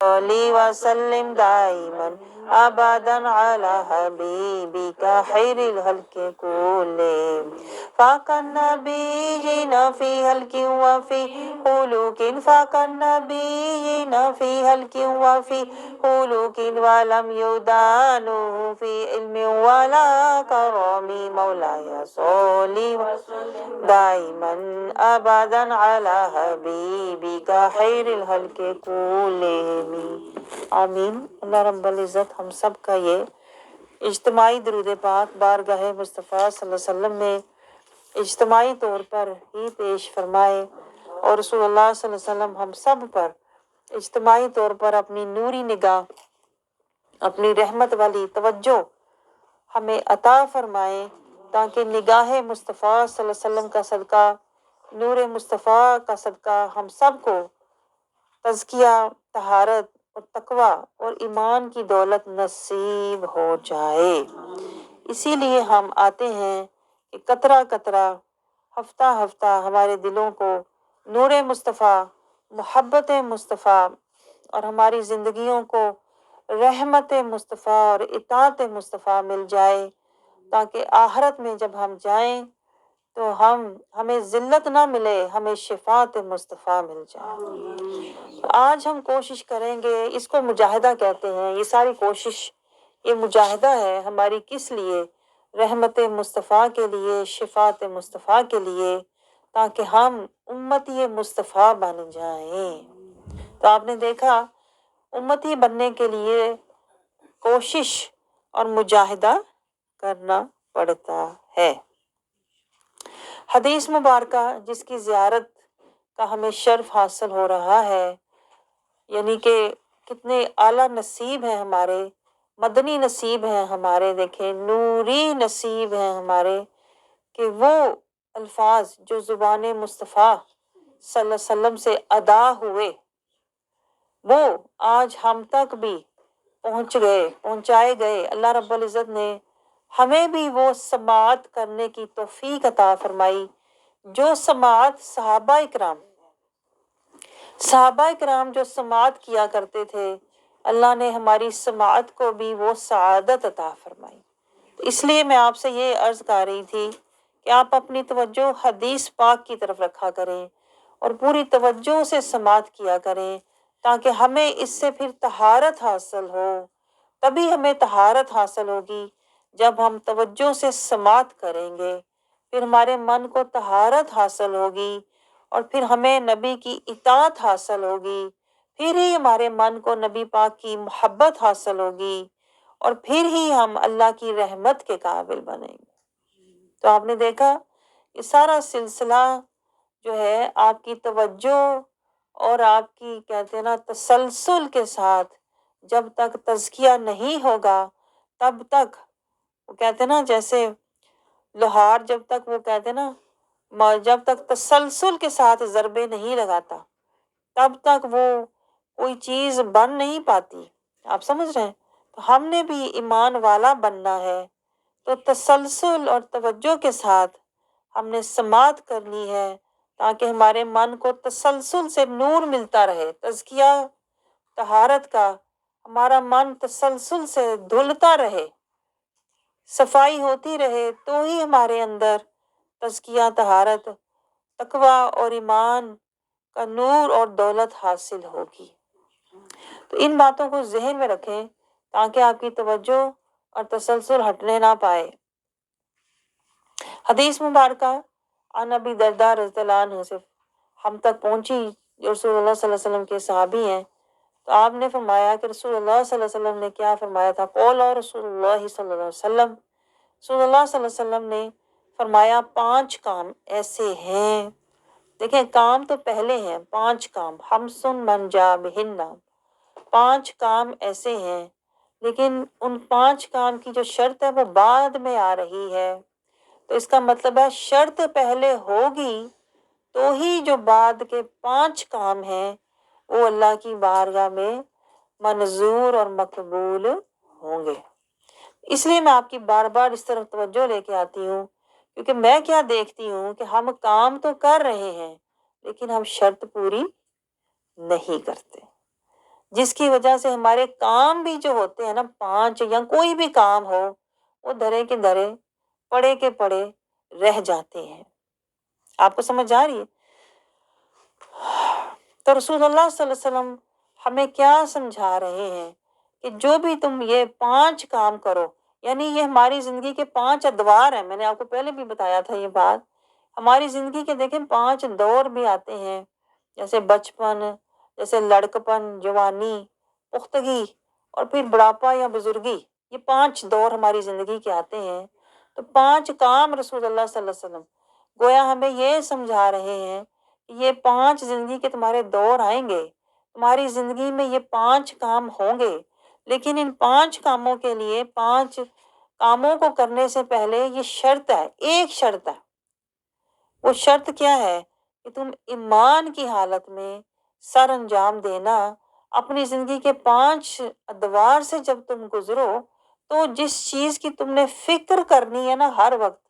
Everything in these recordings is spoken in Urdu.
صلی وسلم دائما ابدا على حبیبک خیر الخلق کلهم فاق النبیین فی خلق وفی خلق فاق النبیین فی خلق وفی خلق ولم یدانوا فی علم ولا کرم مولاي صلی وسلم دائما ابدا على حبیبک خیر الخلق کلهم۔ آمین۔ اللہ رب العزت ہم سب کا یہ اجتماعی درود پاک بارگاہ مصطفیٰ صلی اللہ علیہ وسلم میں اجتماعی طور پر ہی پیش فرمائے، اور رسول اللہ صلی اللہ علیہ وسلم ہم سب پر اجتماعی طور پر اپنی نوری نگاہ، اپنی رحمت والی توجہ ہمیں عطا فرمائے، تاکہ نگاہ مصطفیٰ صلی اللہ علیہ وسلم کا صدقہ، نور مصطفیٰ کا صدقہ ہم سب کو تزکیہ، طہارت اور تقوی اور ایمان کی دولت نصیب ہو جائے۔ اسی لیے ہم آتے ہیں کہ قطرہ قطرہ، ہفتہ ہفتہ ہمارے دلوں کو نور مصطفیٰ، محبت مصطفیٰ اور ہماری زندگیوں کو رحمت مصطفیٰ اور اطاعت مصطفیٰ مل جائے، تاکہ آخرت میں جب ہم جائیں تو ہمیں ذلت نہ ملے، ہمیں شفاعت مصطفیٰ مل جائے۔ آج ہم کوشش کریں گے، اس کو مجاہدہ کہتے ہیں، یہ ساری کوشش یہ مجاہدہ ہے ہماری، کس لیے؟ رحمت مصطفیٰ کے لیے، شفاعت مصطفیٰ کے لیے، تاکہ ہم امتی مصطفیٰ بن جائیں۔ تو آپ نے دیکھا امتی بننے کے لیے کوشش اور مجاہدہ کرنا پڑتا ہے۔ حدیث مبارکہ جس کی زیارت کا ہمیں شرف حاصل ہو رہا ہے، یعنی کہ کتنے اعلیٰ نصیب ہیں ہمارے، مدنی نصیب ہیں ہمارے، دیکھیں نوری نصیب ہیں ہمارے، کہ وہ الفاظ جو زبان مصطفیٰ صلی اللہ علیہ وسلم سے ادا ہوئے، وہ آج ہم تک بھی پہنچائے گئے۔ اللہ رب العزت نے ہمیں بھی وہ سماعت کرنے کی توفیق عطا فرمائی، جو سماعت صحابہ کرام جو سماعت کیا کرتے تھے، اللہ نے ہماری سماعت کو بھی وہ سعادت عطا فرمائی۔ اس لیے میں آپ سے یہ عرض کر رہی تھی کہ آپ اپنی توجہ حدیث پاک کی طرف رکھا کریں اور پوری توجہ سے سماعت کیا کریں، تاکہ ہمیں اس سے پھر طہارت حاصل ہو۔ تبھی ہمیں طہارت حاصل ہوگی جب ہم توجہ سے سماعت کریں گے، پھر ہمارے من کو طہارت حاصل ہوگی، اور پھر ہمیں نبی کی اطاعت حاصل ہوگی، پھر ہی ہمارے من کو نبی پاک کی محبت حاصل ہوگی، اور پھر ہی ہم اللہ کی رحمت کے قابل بنیں گے۔ تو آپ نے دیکھا یہ سارا سلسلہ جو ہے آپ کی توجہ اور آپ کی کہتے ہیں نا تسلسل کے ساتھ جب تک تزکیہ نہیں ہوگا، تب تک وہ کہتے ہیں نا جیسے لوہار جب تک وہ کہتے ہیں نا جب تک تسلسل کے ساتھ ضربے نہیں لگاتا، تب تک وہ کوئی چیز بن نہیں پاتی۔ آپ سمجھ رہے ہیں؟ تو ہم نے بھی ایمان والا بننا ہے، تو تسلسل اور توجہ کے ساتھ ہم نے سماعت کرنی ہے، تاکہ ہمارے من کو تسلسل سے نور ملتا رہے، تزکیہ طہارت کا، ہمارا من تسلسل سے دھلتا رہے، صفائی ہوتی رہے، تو ہی ہمارے اندر تزکیہ طہارت، تقوی اور ایمان کا نور اور دولت حاصل ہوگی۔ تو ان باتوں کو ذہن میں رکھیں، تاکہ آپ کی توجہ اور تسلسل ہٹنے نہ پائے۔ حدیث مبارکہ عن ابی درداء رضی اللہ عنہ سے ہم تک پہنچی، جو رسول اللہ صلی اللہ علیہ وسلم کے صحابی ہیں۔ تو آپ نے فرمایا کہ رسول اللہ صلی اللہ علیہ وسلم نے کیا فرمایا تھا؟ قول اور رسول اللہ صلی اللہ علیہ وسلم، رسول اللہ صلی اللہ علیہ وسلم نے فرمایا 5 کام ایسے ہیں، دیکھیں کام تو پہلے ہیں، 5 کام، خمسن من جاء بہن، 5 کام ایسے ہیں، لیکن ان 5 کام کی جو شرط ہے وہ بعد میں آ رہی ہے۔ تو اس کا مطلب ہے شرط پہلے ہوگی تو ہی جو بعد کے 5 کام ہیں وہ اللہ کی بارگاہ میں منظور اور مقبول ہوں گے۔ اس لیے میں آپ کی بار بار اس طرف توجہ لے کے آتی ہوں، کیونکہ میں کیا دیکھتی ہوں کہ ہم کام تو کر رہے ہیں، لیکن ہم شرط پوری نہیں کرتے۔ جس کی وجہ سے ہمارے کام بھی جو ہوتے ہیں نا 5 یا کوئی بھی کام ہو وہ دھرے کے دھرے پڑے کے پڑے رہ جاتے ہیں۔ آپ کو سمجھ آ رہی ہے؟ تو رسول اللہ صلی اللہ علیہ وسلم ہمیں کیا سمجھا رہے ہیں کہ جو بھی تم یہ 5 کام کرو، یعنی یہ ہماری زندگی کے 5 ادوار ہیں۔ میں نے آپ کو پہلے بھی بتایا تھا یہ بات۔ ہماری زندگی کے دیکھیں 5 دور بھی آتے ہیں، جیسے بچپن، جیسے لڑکپن، جوانی، پختگی اور پھر بڑھاپا یا بزرگی۔ یہ 5 دور ہماری زندگی کے آتے ہیں۔ تو 5 کام رسول اللہ صلی اللہ علیہ وسلم گویا ہمیں یہ سمجھا رہے ہیں کہ یہ 5 زندگی کے تمہارے دور آئیں گے، تمہاری زندگی میں یہ 5 کام ہوں گے، لیکن ان 5 کاموں کے لیے 5 کاموں کو کرنے سے پہلے یہ شرط ہے، ایک شرط ہے۔ وہ شرط کیا ہے کہ تم ایمان کی حالت میں سر انجام دینا۔ اپنی زندگی کے 5 ادوار سے جب تم گزرو تو جس چیز کی تم نے فکر کرنی ہے نا ہر وقت،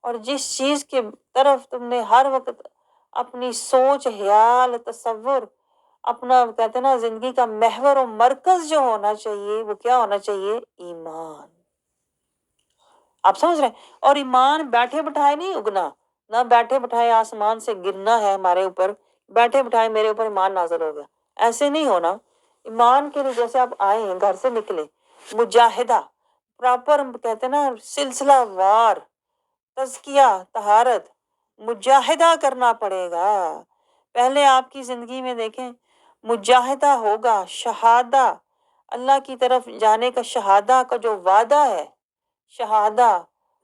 اور جس چیز کے طرف تم نے ہر وقت اپنی سوچ، خیال، تصور، اپنا کہتے ہیں نا زندگی کا محور و مرکز جو ہونا چاہیے، وہ کیا ہونا چاہیے؟ ایمان۔ آپ سمجھ رہے ہیں؟ اور ایمان بیٹھے بٹھائے نہیں اگنا، نہ بیٹھے بٹھائے آسمان سے گرنا ہے ہمارے اوپر، بیٹھے بٹھائے میرے اوپر ایمان نازل ہو گیا، ایسے نہیں ہونا۔ ایمان کے لیے جیسے آپ آئے ہیں، گھر سے نکلے، مجاہدہ پراپر کہتے ہیں نا سلسلہ وار تزکیہ، طہارت، مجاہدہ کرنا پڑے گا۔ پہلے آپ کی زندگی میں دیکھیں مجاہدہ ہوگا، شہادہ، اللہ کی طرف جانے کا شہادہ کا جو وعدہ ہے، شہادہ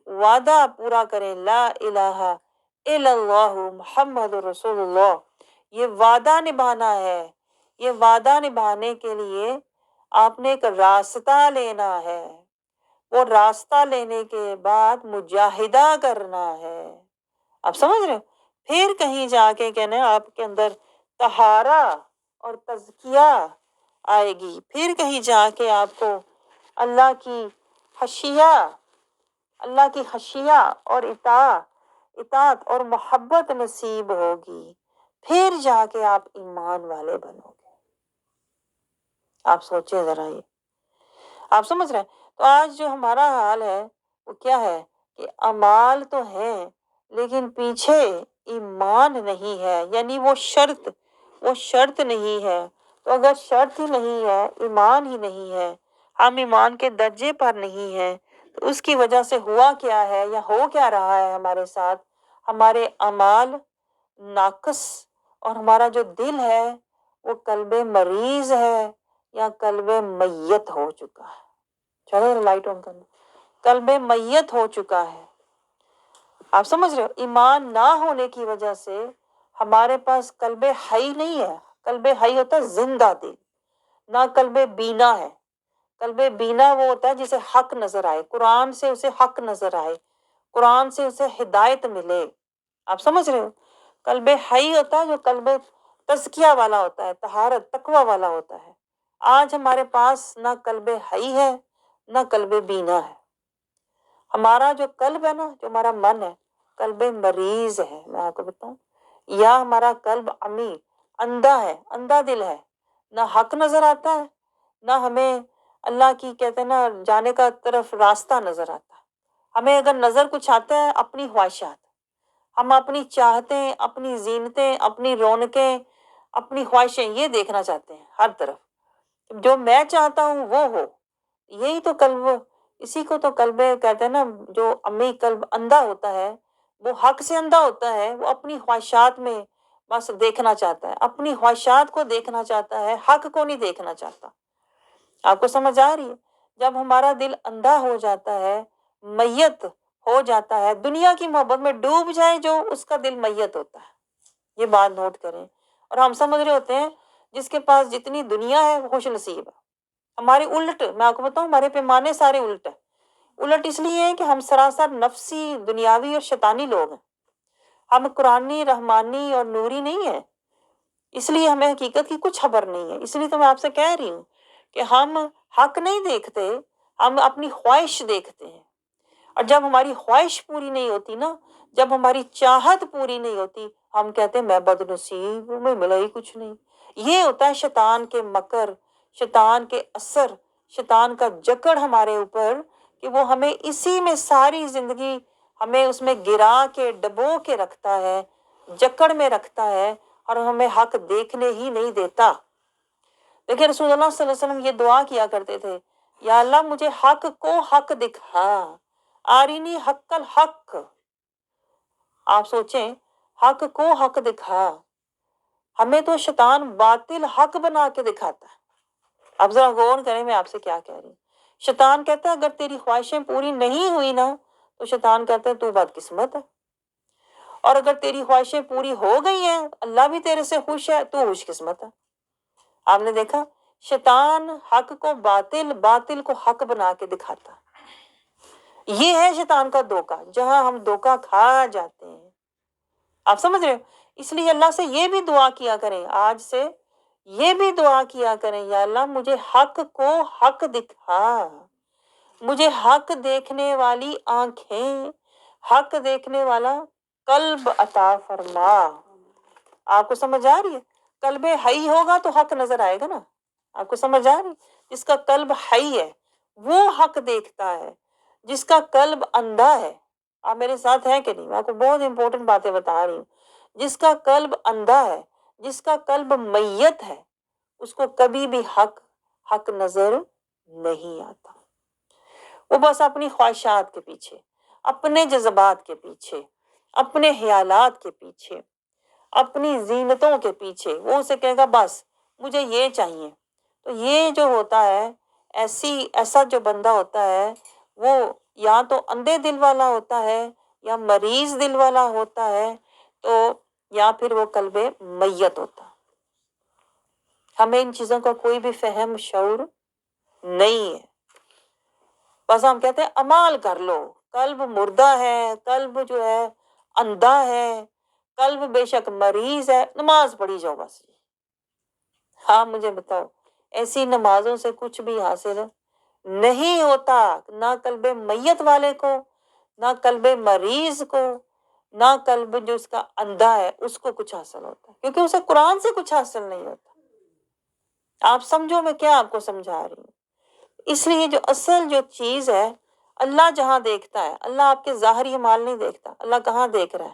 وعدہ پورا کریں، لا الہ الا اللہ محمد رسول اللہ، یہ وعدہ نبھانا ہے۔ یہ وعدہ نبھانے کے لیے آپ نے ایک راستہ لینا ہے، وہ راستہ لینے کے بعد مجاہدہ کرنا ہے۔ آپ سمجھ رہے ہو؟ پھر کہیں جا کے کہنا آپ کے اندر طہارہ اور تزکیہ آئے گی، پھر کہیں جا کے آپ کو اللہ کی خشیہ اور اطاعت اور محبت نصیب ہوگی، پھر جا کے آپ ایمان والے بنو گے۔ آپ سوچیں ذرا، یہ آپ سمجھ رہے ہیں؟ تو آج جو ہمارا حال ہے وہ کیا ہے کہ اعمال تو ہیں لیکن پیچھے ایمان نہیں ہے، یعنی وہ شرط نہیں ہے۔ تو اگر شرط ہی نہیں ہے، ایمان ہی نہیں ہے، ہم ایمان کے درجے پر نہیں ہیں، تو اس کی وجہ سے ہوا کیا ہے یا ہو کیا رہا ہے ہمارے ساتھ؟ ہمارے اعمال ناقص، اور ہمارا جو دل ہے وہ قلب مریض ہے یا قلب میت ہو چکا ہے۔ چلو لائٹ آن کرنا، قلب میت ہو چکا ہے۔ آپ سمجھ رہے ہو؟ ایمان نہ ہونے کی وجہ سے ہمارے پاس قلب حی نہیں ہے۔ قلب حی ہوتا ہے زندہ دل، نہ قلب بینا ہے۔ قلب بینا وہ ہوتا ہے جسے حق نظر آئے، قرآن سے اسے حق نظر آئے، قرآن سے اسے ہدایت ملے۔ آپ سمجھ رہے ہو؟ قلب حی ہوتا ہے جو قلب تزکیہ والا ہوتا ہے، طہارت، تقوی والا ہوتا ہے۔ آج ہمارے پاس نہ قلب حی ہے نہ قلب بینا ہے۔ ہمارا جو قلب ہے نا، جو ہمارا من ہے، قلب مریض ہے۔ میں آپ کو بتاؤں، یا ہمارا قلب عمی، اندھا ہے، اندھا دل ہے، نہ حق نظر آتا ہے، نہ ہمیں اللہ کی کہتے ہیں نا جانے کا طرف راستہ نظر آتا ہے۔ ہمیں اگر نظر کچھ آتا ہے اپنی خواہشات، ہم اپنی چاہتیں، اپنی زینتیں، اپنی رونقیں، اپنی خواہشیں یہ دیکھنا چاہتے ہیں ہر طرف، جو میں چاہتا ہوں وہ ہو۔ یہی تو قلب، اسی کو تو قلب کہتے ہیں نا، جو امی قلب اندھا ہوتا ہے وہ حق سے اندھا ہوتا ہے، وہ اپنی خواہشات میں بس دیکھنا چاہتا ہے، اپنی خواہشات کو دیکھنا چاہتا ہے، حق کو نہیں دیکھنا چاہتا۔ آپ کو سمجھ آ رہی ہے؟ جب ہمارا دل اندھا ہو جاتا ہے، میت ہو جاتا ہے، دنیا کی محبت میں ڈوب جائے جو، اس کا دل میت ہوتا ہے۔ یہ بات نوٹ کریں۔ اور ہم سمجھ رہے ہوتے ہیں جس کے پاس جتنی دنیا ہے وہ خوش نصیب ہے۔ ہماری الٹ، میں آپ کو بتاؤں، ہمارے پیمانے سارے الٹ ہیں۔ الٹ اس لیے ہیں کہ ہم سراسر نفسی، دنیاوی اور شیطانی لوگ ہیں۔ ہم قرآنی، رحمانی اور نوری نہیں ہیں، اس لیے ہمیں حقیقت کی کچھ خبر نہیں ہے۔ اس لیے تو میں آپ سے کہہ رہی ہوں کہ ہم حق نہیں دیکھتے، ہم اپنی خواہش دیکھتے ہیں۔ اور جب ہماری خواہش پوری نہیں ہوتی نا، جب ہماری چاہت پوری نہیں ہوتی، ہم کہتے ہیں میں بد نصیب ہوں، میں ملا ہی کچھ نہیں۔ یہ ہوتا ہے شیطان کے مکر، شیطان کے اثر، شیطان کا جکڑ ہمارے اوپر کہ وہ ہمیں اسی میں ساری زندگی ہمیں اس میں گرا کے ڈبو کے رکھتا ہے، جکڑ میں رکھتا ہے اور ہمیں حق دیکھنے ہی نہیں دیتا۔ دیکھیں رسول اللہ صلی اللہ علیہ وسلم یہ دعا کیا کرتے تھے، یا اللہ مجھے حق کو حق دکھا، آرینی حق الحق۔ آپ سوچیں، حق کو حق دکھا، ہمیں تو شیطان باطل حق بنا کے دکھاتا ہے۔ اب ذرا غور کریں میں آپ سے کیا کہہ رہی ہوں۔ شیطان کہتا ہے اگر تیری خواہشیں پوری نہیں ہوئی نا تو شیطان کہتا ہے تو بدقسمت ہے، اور اگر تیری خواہشیں پوری ہو گئی ہیں اللہ بھی تیرے سے خوش ہے تو خوش قسمت ہے۔ آپ نے دیکھا شیطان حق کو باطل، باطل کو حق بنا کے دکھاتا۔ یہ ہے شیطان کا دھوکہ، جہاں ہم دھوکہ کھا جاتے ہیں۔ آپ سمجھ رہے ہو؟ اس لیے اللہ سے یہ بھی دعا کیا کریں، آج سے یہ بھی دعا کیا کریں، یا اللہ مجھے حق کو حق دکھا، مجھے حق دیکھنے والی آنکھیں، حق دیکھنے والا قلب عطا فرما۔ آپ کو سمجھ آ رہی ہے؟ قلب حی ہوگا تو حق نظر آئے گا نا۔ آپ کو سمجھ آ رہی ہے؟ جس کا قلب حی ہے وہ حق دیکھتا ہے، جس کا قلب اندھا ہے، آپ میرے ساتھ ہیں کہ نہیں؟ میں آپ کو بہت امپورٹنٹ باتیں بتا رہی ہوں۔ جس کا قلب اندھا ہے، جس کا قلب میت ہے، اس کو کبھی بھی حق نظر نہیں آتا۔ وہ بس اپنی خواہشات کے پیچھے، اپنے جذبات کے پیچھے، اپنے خیالات کے پیچھے، اپنی زینتوں کے پیچھے وہ اسے کہے گا بس مجھے یہ چاہیے۔ تو یہ جو ہوتا ہے، ایسا جو بندہ ہوتا ہے وہ یا تو اندھے دل والا ہوتا ہے یا مریض دل والا ہوتا ہے، تو یا پھر وہ قلب میت ہوتا۔ ہمیں ان چیزوں کا کوئی بھی فہم شعور نہیں ہے، بس ہم کہتے ہیں عمال کر لو۔ قلب مردہ ہے، قلب جو ہے اندھا ہے، قلب بے شک مریض ہے، نماز پڑھی جاؤ بس۔ ہاں مجھے بتاؤ، ایسی نمازوں سے کچھ بھی حاصل نہیں ہوتا، نہ قلب میت والے کو، نہ قلب مریض کو، نہ قلب جو اس کا اندھا ہے اس کو کچھ حاصل ہوتا ہے، کیونکہ اسے قرآن سے کچھ حاصل نہیں ہوتا۔ آپ سمجھو میں کیا آپ کو سمجھا رہی ہوں۔ اس لیے جو اصل جو چیز ہے، اللہ جہاں دیکھتا ہے، اللہ آپ کے ظاہری اعمال نہیں دیکھتا۔ اللہ کہاں دیکھ رہا ہے؟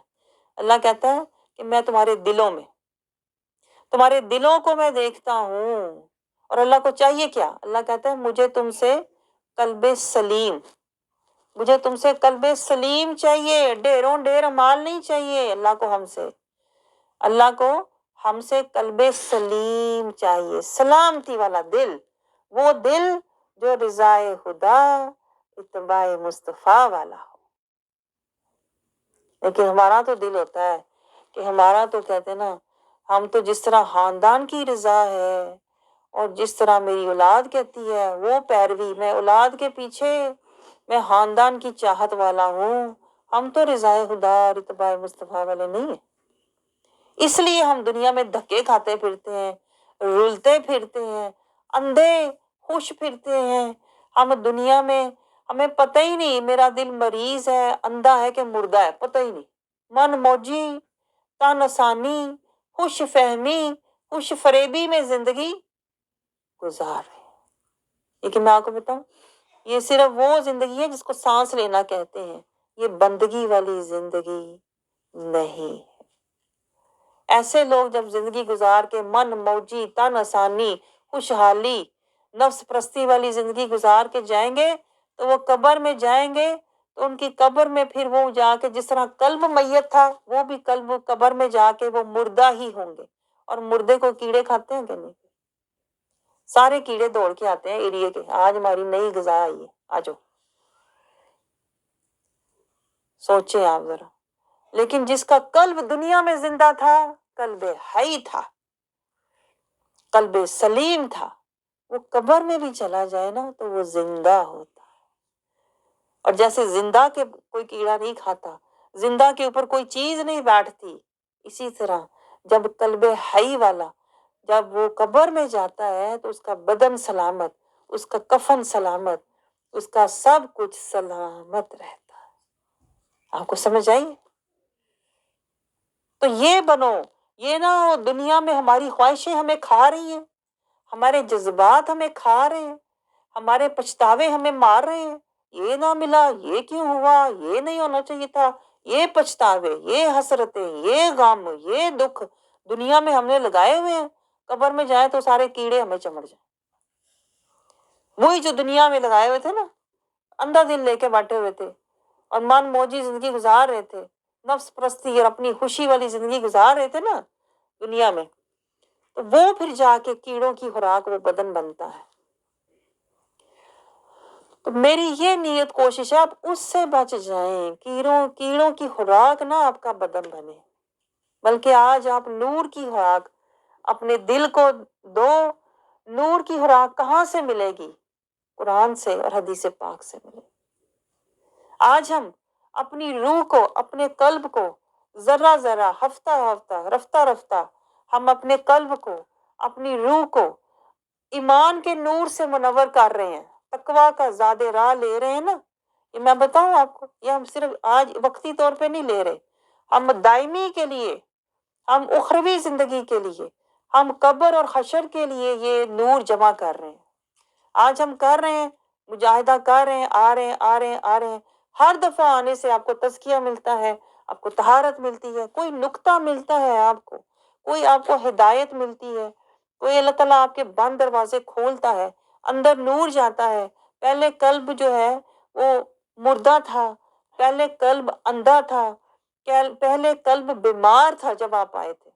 اللہ کہتا ہے کہ میں تمہارے دلوں کو میں دیکھتا ہوں۔ اور اللہ کو چاہیے کیا؟ اللہ کہتا ہے مجھے تم سے قلب سلیم، مجھے تم سے قلب سلیم چاہیے، ڈھیروں ڈھیر اعمال نہیں چاہیے اللہ کو ہم سے قلب سلیم چاہیے، سلامتی والا دل، وہ دل جو رضائے خدا اتباع مصطفیٰ والا ہو۔ لیکن ہمارا تو دل ہوتا ہے کہ ہمارا تو کہتے ہیں نا، ہم تو جس طرح خاندان کی رضا ہے اور جس طرح میری اولاد کہتی ہے وہ پیروی، میں اولاد کے پیچھے، میں خاندان کی چاہت والا ہوں، ہم تو رضائے خدا اور اتباع مصطفیٰ والے نہیں ہیں۔ اس لیے ہم دنیا میں دھکے کھاتے پھرتے ہیں، رولتے پھرتے ہیں، اندھے خوش پھرتے ہیں۔ ہم دنیا میں ہمیں پتہ ہی نہیں میرا دل مریض ہے، اندھا ہے کہ مردہ ہے، پتہ ہی نہیں۔ من موجی، تن آسانی، خوش فہمی، خوش فریبی میں زندگی گزار رہے ہیں۔ لیکن میں آپ کو بتاؤں، یہ صرف وہ زندگی ہے جس کو سانس لینا کہتے ہیں، یہ بندگی والی زندگی نہیں ہے۔ ایسے لوگ جب زندگی گزار کے من موجی، تن آسانی، خوشحالی، نفس پرستی والی زندگی گزار کے جائیں گے تو وہ قبر میں جائیں گے تو ان کی قبر میں پھر وہ جا کے جس طرح قلب میت تھا وہ بھی قلب قبر میں جا کے وہ مردہ ہی ہوں گے۔ اور مردے کو کیڑے کھاتے ہیں کہ نہیں؟ سارے کیڑے دوڑ کے آتے ہیں ایریے کے، آج ہماری نئی غذا آئی ہے، آجو سوچیں آپ ذرا۔ لیکن جس کا قلب دنیا میں زندہ تھا، قلب حی تھا، قلب سلیم تھا، وہ قبر میں بھی چلا جائے نا تو وہ زندہ ہوتا ہے۔ اور جیسے زندہ کے کوئی کیڑا نہیں کھاتا، زندہ کے اوپر کوئی چیز نہیں بیٹھتی، اسی طرح جب قلب حی والا جب وہ قبر میں جاتا ہے تو اس کا بدن سلامت، اس کا کفن سلامت، اس کا سب کچھ سلامت رہتا ہے۔ آپ کو سمجھ آئی؟ تو یہ بنو، یہ نہ ہو دنیا میں ہماری خواہشیں ہمیں کھا رہی ہیں، ہمارے جذبات ہمیں کھا رہے ہیں، ہمارے پچھتاوے ہمیں مار رہے ہیں، یہ نہ ملا، یہ کیوں ہوا، یہ نہیں ہونا چاہیے تھا، یہ پچھتاوے، یہ حسرتیں، یہ غم، یہ دکھ دنیا میں ہم نے لگائے ہوئے ہیں، قبر میں جائیں تو سارے کیڑے ہمیں چمڑ جائیں، وہی جو دنیا میں لگائے ہوئے تھے نا، اندھا دل لے کے بیٹھے ہوئے تھے اور من موجی زندگی گزار رہے تھے، نفس پرستی اور اپنی خوشی والی زندگی گزار رہے تھے نا دنیا میں، تو وہ پھر جا کے کیڑوں کی خوراک وہ بدن بنتا ہے۔ تو میری یہ نیت کوشش ہے آپ اس سے بچ جائیں، کیڑوں کی خوراک نہ آپ کا بدن بنے، بلکہ آج آپ نور کی خوراک اپنے دل کو دو۔ نور کی خوراک کہاں سے ملے گی؟ قرآن سے اور حدیث پاک سے ملے گی۔ آج ہم اپنی روح کو، اپنے قلب کو ذرہ ذرہ، ہفتہ ہفتہ، رفتہ رفتہ ہم اپنے قلب کو، اپنی روح کو ایمان کے نور سے منور کر رہے ہیں، تقویٰ کا زاد راہ لے رہے ہیں نا۔ یہ میں بتاؤں آپ کو، یہ ہم صرف آج وقتی طور پہ نہیں لے رہے، ہم دائمی کے لیے، ہم اخروی زندگی کے لیے، ہم قبر اور حشر کے لیے یہ نور جمع کر رہے ہیں۔ آج ہم کر رہے ہیں، مجاہدہ کر رہے ہیں، آ رہے ہیں آ رہے ہیں آ رہے ہیں، ہر دفعہ آنے سے آپ کو تزکیہ ملتا ہے، آپ کو طہارت ملتی ہے، کوئی نقطہ ملتا ہے آپ کو، کوئی آپ کو ہدایت ملتی ہے، کوئی اللہ تعالیٰ آپ کے بند دروازے کھولتا ہے، اندر نور جاتا ہے۔ پہلے قلب جو ہے وہ مردہ تھا، پہلے قلب اندھا تھا، پہلے قلب بیمار تھا جب آپ آئے تھے،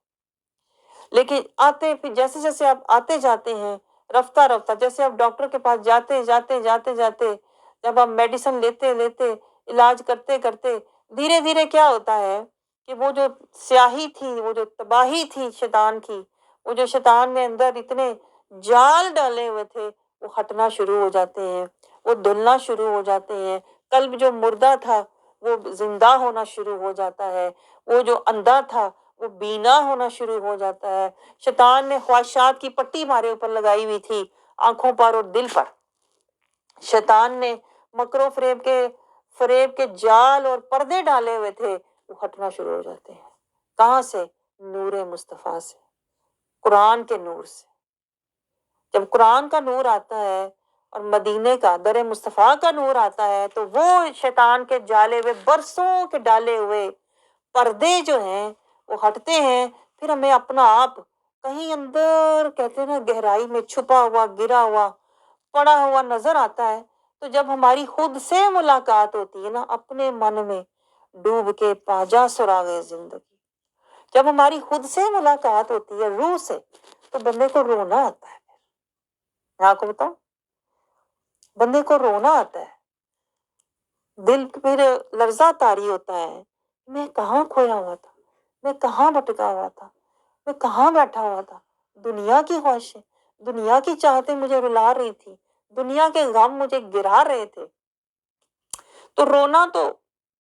لیکن آتے پھر جیسے جیسے آپ آتے جاتے ہیں، رفتہ رفتہ، جیسے آپ ڈاکٹر کے پاس جاتے جاتے جاتے جاتے، جب آپ میڈیسن لیتے لیتے، علاج کرتے کرتے، دھیرے دھیرے کیا ہوتا ہے کہ وہ جو سیاہی تھی، وہ جو تباہی تھی شیطان کی، وہ جو شیطان نے اندر اتنے جال ڈالے ہوئے تھے، وہ ہٹنا شروع ہو جاتے ہیں، وہ دھلنا شروع ہو جاتے ہیں۔ قلب جو مردہ تھا وہ زندہ ہونا شروع ہو جاتا ہے، وہ جو اندھا تھا وہ بینا ہونا شروع ہو جاتا ہے۔ شیطان نے خواہشات کی پٹی ہمارے اوپر لگائی ہوئی تھی، آنکھوں پر اور دل پر، شیطان نے مکر و فریب کے جال اور پردے ڈالے ہوئے تھے، وہ ہٹنا شروع ہو جاتے ہیں۔ کہاں سے؟ نور مصطفیٰ سے، قرآن کے نور سے۔ جب قرآن کا نور آتا ہے اور مدینے کا در مصطفیٰ کا نور آتا ہے، تو وہ شیطان کے جالے ہوئے، برسوں کے ڈالے ہوئے پردے جو ہیں وہ ہٹتے ہیں، پھر ہمیں اپنا آپ کہیں اندر، کہتے ہیں نا، گہرائی میں چھپا ہوا، گرا ہوا، پڑا ہوا نظر آتا ہے۔ تو جب ہماری خود سے ملاقات ہوتی ہے نا، اپنے من میں ڈوب کے پاجا سراغ زندگی، جب ہماری خود سے ملاقات ہوتی ہے روح سے، تو بندے کو رونا آتا ہے۔ میں آپ کو بتاؤں، بندے کو رونا آتا ہے، دل پھر لرزہ طاری ہوتا ہے، میں کہاں کھویا ہوا تھا، میں کہاں بھٹکا ہوا تھا، میں کہاں بیٹھا ہوا تھا۔ دنیا کی خواہشیں، دنیا کی چاہتیں مجھے رلا رہی تھی، دنیا کے غم مجھے گرا رہے تھے۔ تو رونا تو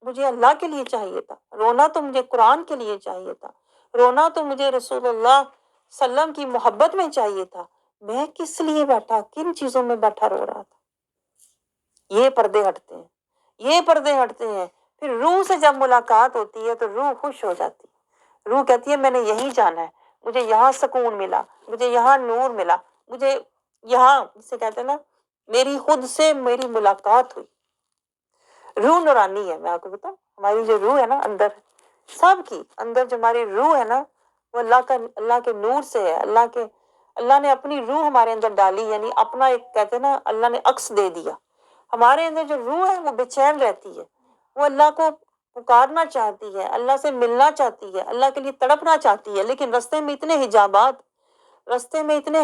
مجھے اللہ کے لیے چاہیے تھا، رونا تو مجھے قرآن کے لیے چاہیے تھا، رونا تو مجھے رسول اللہ صلی اللہ علیہ وسلم کی محبت میں چاہیے تھا۔ میں کس لیے بیٹھا، کن چیزوں میں بیٹھا رو رہا تھا؟ یہ پردے ہٹتے ہیں، یہ پردے ہٹتے ہیں، پھر روح سے جب ملاقات ہوتی ہے تو روح خوش ہو جاتی ہے، روح کہتی ہے میں نے یہیں جانا ہے، مجھے یہاں سکون ملا، مجھے یہاں نور ملا، مجھے یہاں، جسے کہتے ہیں نا، میری خود سے میری ملاقات ہوئی۔ روح نورانی ہے، میں آپ کو بتاؤں، ہماری جو روح ہے نا اندر، سب کی اندر جو ہماری روح ہے نا، وہ اللہ کے نور سے ہے، اللہ نے اپنی روح ہمارے اندر ڈالی، یعنی اپنا ایک، کہتے ہیں نا، اللہ نے عکس دے دیا ہمارے اندر۔ جو روح ہے وہ بے چین رہتی ہے، وہ اللہ کو پکارنا چاہتی ہے، اللہ سے ملنا چاہتی ہے، اللہ کے لیے تڑپنا چاہتی ہے، لیکن رستے میں اتنے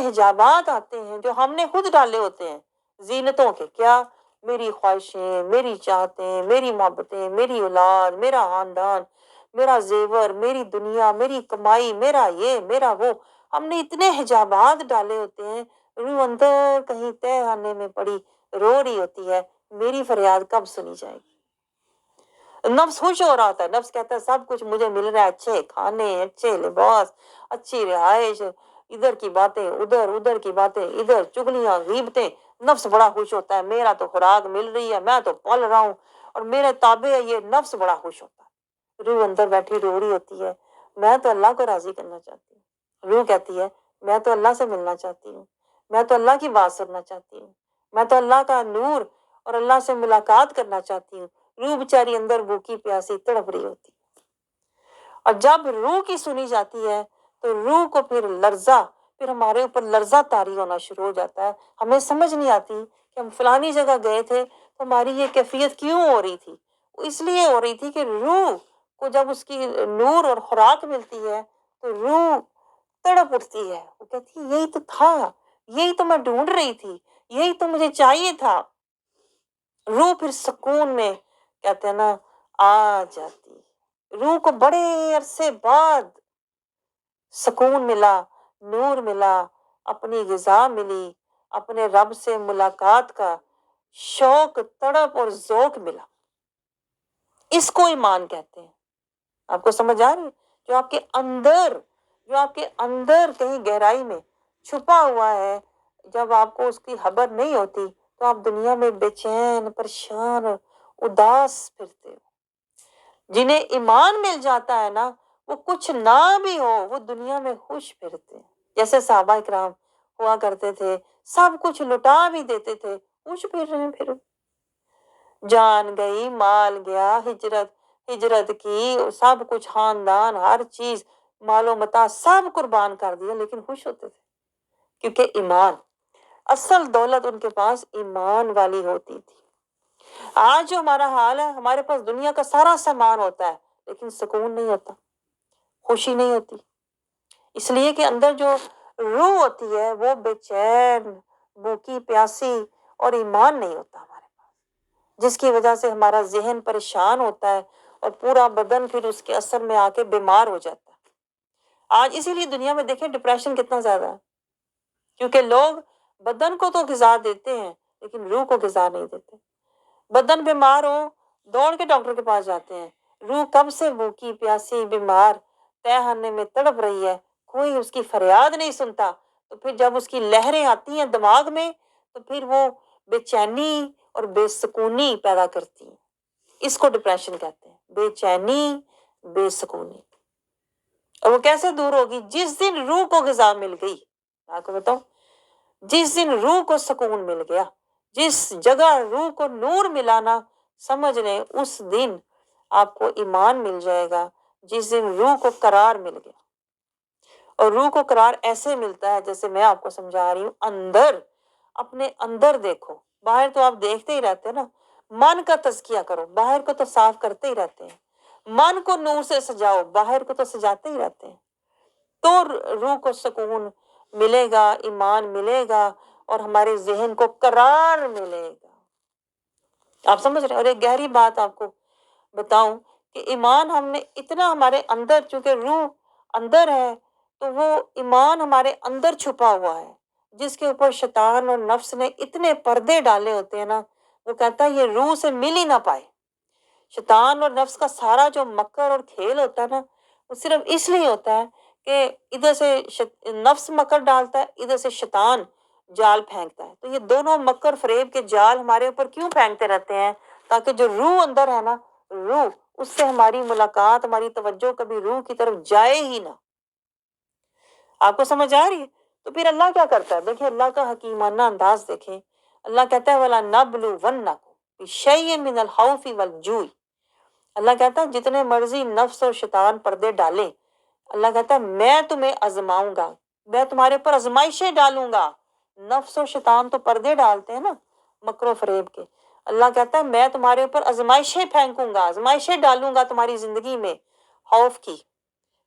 حجابات آتے ہیں جو ہم نے خود ڈالے ہوتے ہیں، زینتوں کے، کیا؟ میری خواہشیں، میری چاہتیں، میری محبتیں، میری اولاد، میرا خاندان، میرا زیور، میری دنیا، میری کمائی، میرا یہ، میرا وہ، ہم نے اتنے حجابات ڈالے ہوتے ہیں۔ روح اندر کہیں تہ خانے میں پڑی رو رہی ہوتی ہے، میری فریاد کب سنی جائے گی؟ نفس خوش ہو رہا ہوتا ہے، نفس کہتا ہے سب کچھ مجھے مل رہا ہے، اچھے کھانے، اچھے لباس، اچھی رہائش، ادھر کی باتیں ادھر، ادھر کی باتیں ادھر، چگلیاں، غیبتیں، نفس بڑا خوش ہوتا ہے، میرا تو خوراک مل رہی ہے، میں تو پل رہا ہوں اور میرے تابع ہے یہ، نفس بڑا خوش ہوتا ہے۔ روح اندر بیٹھی رو رہی ہوتی ہے، میں تو اللہ کو راضی کرنا چاہتی ہوں۔ روح کہتی ہے میں تو اللہ سے ملنا چاہتی ہوں، میں تو اللہ کی بات سننا چاہتی ہوں، میں تو اللہ کا نور اور اللہ سے ملاقات کرنا چاہتی ہوں۔ روح بیچاری اندر بھوکی پیاسی تڑپ رہی ہوتی، اور جب روح کی سنی جاتی ہے تو روح کو پھر لرزہ، پھر ہمارے اوپر لرزہ طاری ہونا شروع ہو جاتا ہے۔ ہمیں سمجھ نہیں آتی کہ ہم فلانی جگہ گئے تھے تو ہماری یہ کیفیت کیوں ہو رہی تھی؟ اس لیے ہو رہی تھی کہ روح کو جب اس کی نور اور خوراک ملتی ہے تو روح تڑپ اٹھتی ہے، وہ کہتی ہے یہی تو تھا، یہی تو میں ڈھونڈ رہی تھی، یہی تو مجھے چاہیے تھا۔ روح پھر سکون میں کہتے ہیں نا آ جاتی، روح کو بڑے عرصے بعد سکون ملا، نور ملا، اپنی غذا ملی، اپنے رب سے ملاقات کا شوق، تڑپ اور ذوق ملا۔ اس کو ایمان کہتے ہیں۔ آپ کو سمجھ آ رہی ہے؟ جو آپ کے اندر، جو آپ کے اندر کہیں گہرائی میں چھپا ہوا ہے، جب آپ کو اس کی خبر نہیں ہوتی تو آپ دنیا میں بے چین، پریشان اور اداس پھرتے ہو۔ جنہیں ایمان مل جاتا ہے نا، وہ کچھ نہ بھی ہو وہ دنیا میں خوش پھرتے ہیں، جیسے صحابہ کرام ہوا کرتے تھے، سب کچھ لٹا بھی دیتے تھے، خوش پھر رہے ہیں۔ پھر جان گئی، مال گیا، ہجرت کی، سب کچھ، خاندان، ہر چیز، مال و متاع سب قربان کر دیا، لیکن خوش ہوتے تھے، کیونکہ ایمان، اصل دولت ان کے پاس ایمان والی ہوتی تھی۔ آج جو ہمارا حال ہے، ہمارے پاس دنیا کا سارا سامان ہوتا ہے لیکن سکون نہیں ہوتا، خوشی نہیں ہوتی، اس لیے کہ اندر جو روح ہوتی ہے وہ بے چین، بھوکی پیاسی اور ایمان نہیں ہوتا ہمارے پاس، جس کی وجہ سے ہمارا ذہن پریشان ہوتا ہے اور پورا بدن پھر اس کے اثر میں آ کے بیمار ہو جاتا ہے۔ آج اسی لیے دنیا میں دیکھیں ڈپریشن کتنا زیادہ ہے، کیونکہ لوگ بدن کو تو غذا دیتے ہیں لیکن روح کو غذا نہیں دیتے۔ بدن بیمار ہو دوڑ کے ڈاکٹر کے پاس جاتے ہیں، روح کب سے بھوکی پیاسی بیمار تہخانے میں تڑپ رہی ہے، کوئی اس کی فریاد نہیں سنتا، تو پھر جب اس کی لہریں آتی ہیں دماغ میں تو پھر وہ بے چینی اور بے سکونی پیدا کرتی ہیں۔ اس کو ڈپریشن کہتے ہیں، بے چینی، بے سکونی۔ اور وہ کیسے دور ہوگی؟ جس دن روح کو غذا مل گئی، آپ کو بتاؤں، جس دن روح کو سکون مل گیا، جس جگہ روح کو نور ملانا، سمجھ لیں اس دن آپ کو ایمان مل جائے گا، جس دن روح کو قرار مل گیا۔ اور روح کو قرار ایسے ملتا ہے جیسے میں آپ کو سمجھا رہی ہوں، اندر، اپنے اندر دیکھو، باہر تو آپ دیکھتے ہی رہتے ہیں نا، من کا تزکیہ کرو، باہر کو تو صاف کرتے ہی رہتے ہیں، من کو نور سے سجاؤ، باہر کو تو سجاتے ہی رہتے ہیں، تو روح کو سکون ملے گا، ایمان ملے گا اور ہمارے ذہن کو قرار ملے گا۔ آپ سمجھ رہے ہیں؟ اور ایک گہری بات آپ کو بتاؤں کہ ایمان ہم نے اتنا ہمارے اندر، چونکہ روح اندر ہے تو وہ ایمان ہمارے اندر چھپا ہوا ہے، جس کے اوپر شیطان اور نفس نے اتنے پردے ڈالے ہوتے ہیں نا، وہ کہتا ہے یہ روح سے مل ہی نہ پائے۔ شیطان اور نفس کا سارا جو مکر اور کھیل ہوتا ہے نا، وہ صرف اس لیے ہوتا ہے کہ ادھر سے نفس مکر ڈالتا ہے، ادھر سے شیطان جال پھینکتا ہے، تو یہ دونوں مکر فریب کے جال ہمارے اوپر کیوں پھینکتے رہتے ہیں؟ تاکہ جو روح اندر ہے نا، روح، اس سے ہماری ملاقات، ہماری توجہ کبھی روح کی طرف جائے ہی نہ۔ آپ کو سمجھ آ رہی ہے؟ تو پھر اللہ کیا کرتا ہے؟ دیکھیں اللہ کا حکیمانہ انداز دیکھیں، اللہ کہتا ہے وَلَنَبْلُوَنَّكُمْ بِشَيْءٍ مِّنَ الْخَوْفِ وَالْجُوعِ۔ اللہ کہتا ہے جتنے مرضی نفس اور شیطان پردے ڈالیں، اللہ کہتا ہے میں تمہیں آزماؤں گا، میں تمہارے اوپر آزمائشیں ڈالوں گا۔ نفس اور شیطان تو پردے ڈالتے ہیں نا مکر و فریب کے، اللہ کہتا ہے میں تمہارے اوپر آزمائشیں پھینکوں گا، آزمائشیں ڈالوں گا تمہاری زندگی میں، خوف کی،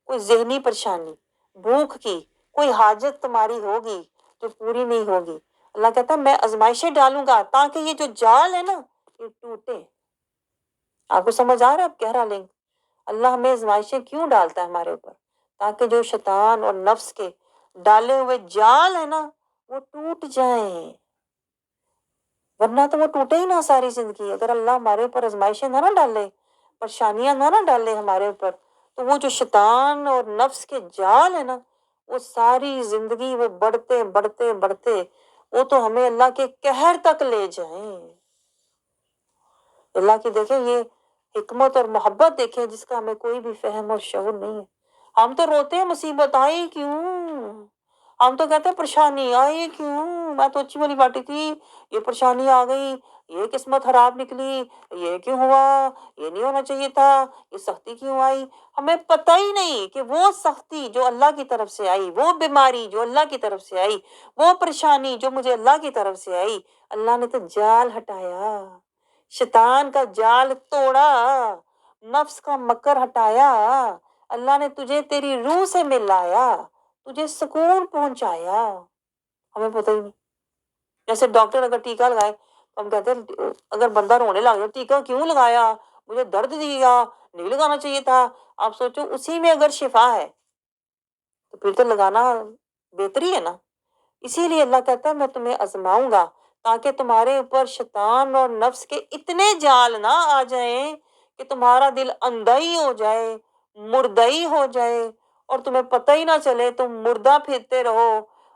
کوئی ذہنی پریشانی، بھوک کی، کوئی حاجت تمہاری ہوگی جو پوری نہیں ہوگی، اللہ کہتا ہے میں آزمائشیں ڈالوں گا تاکہ یہ جو جال ہے نا یہ ٹوٹے۔ آپ کو سمجھ آ رہا ہے؟ آپ گہرا لیں، اللہ ہمیں آزمائشیں کیوں ڈالتا ہے ہمارے اوپر؟ تاکہ جو شیطان اور نفس کے ڈالے ہوئے جال ہے نا وہ ٹوٹ جائیں، ورنہ تو وہ ٹوٹے ہی نہ ساری زندگی۔ اگر اللہ ہمارے اوپر آزمائشیں نہ ڈالے، پریشانیاں نہ ڈالے ہمارے اوپر، تو وہ جو شیطان اور نفس کے جال ہے نا، وہ ساری زندگی وہ بڑھتے بڑھتے بڑھتے وہ تو ہمیں اللہ کے قہر تک لے جائیں۔ اللہ کی دیکھیں یہ حکمت اور محبت دیکھیں جس کا ہمیں کوئی بھی فہم اور شعور نہیں ہے۔ ہم تو روتے ہیں مصیبت آئی کیوں، ہم تو کہتے ہیں پریشانی آئی کیوں، میں تو اچھی والی بیٹھی تھی، یہ پریشانی آ گئی، یہ قسمت خراب نکلی، یہ کیوں ہوا، یہ نہیں ہونا چاہیے تھا، یہ سختی کیوں آئی۔ ہمیں پتہ ہی نہیں کہ وہ سختی جو اللہ کی طرف سے آئی، وہ بیماری جو اللہ کی طرف سے آئی، وہ پریشانی جو مجھے اللہ کی طرف سے آئی، اللہ نے تو جال ہٹایا، شیطان کا جال توڑا، نفس کا مکر ہٹایا، اللہ نے تجھے تیری روح سے ملایا، تجھے سکون پہنچایا۔ ہمیں پتہ ہی نہیں۔ جیسے ڈاکٹر اگر ٹیکہ لگائے تو ہم کہتے ہیں اگر بندہ رونے لگ جائے ٹیکہ کیوں لگایا، مجھے درد دیا، نہیں لگانا چاہیے تھا۔ آپ سوچو اسی میں اگر شفا ہے تو پھر تو لگانا بہتری ہے نا۔ اسی لیے اللہ کہتا ہے میں تمہیں آزماؤں گا تاکہ تمہارے اوپر شیطان اور نفس کے اتنے جال نہ آ جائیں کہ تمہارا دل اندھا ہی ہو جائے، مردہ ہی ہو جائے، اور تمہیں پتہ ہی نہ چلے، تم مردہ پھرتے رہو،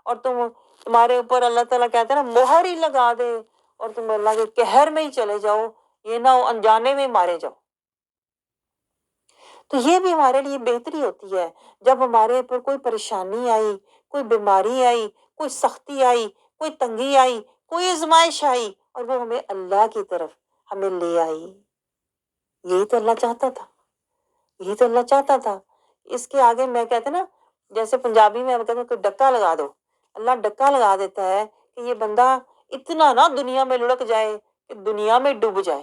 اور تمہارے اوپر اللہ تعالیٰ کہتے ہیں نا مہر ہی لگا دے اور تم اللہ کے قہر میں ہی چلے جاؤ، یہ نہ ہو انجانے میں مارے جاؤ۔ تو یہ بھی ہمارے لیے بہتری ہوتی ہے جب ہمارے اوپر کوئی پریشانی آئی، کوئی بیماری آئی، کوئی سختی آئی، کوئی تنگی آئی، کوئی آزمائش آئی، اور وہ ہمیں اللہ کی طرف ہمیں لے آئی۔ یہی تو اللہ چاہتا تھا، یہی تو اللہ چاہتا تھا۔ اس کے آگے میں کہتے نا، جیسے پنجابی میں کہتے ہیں کوئی ڈکا لگا دو، اللہ ڈکا لگا دیتا ہے کہ یہ بندہ اتنا نہ دنیا میں لڑک جائے کہ دنیا میں ڈوب جائے،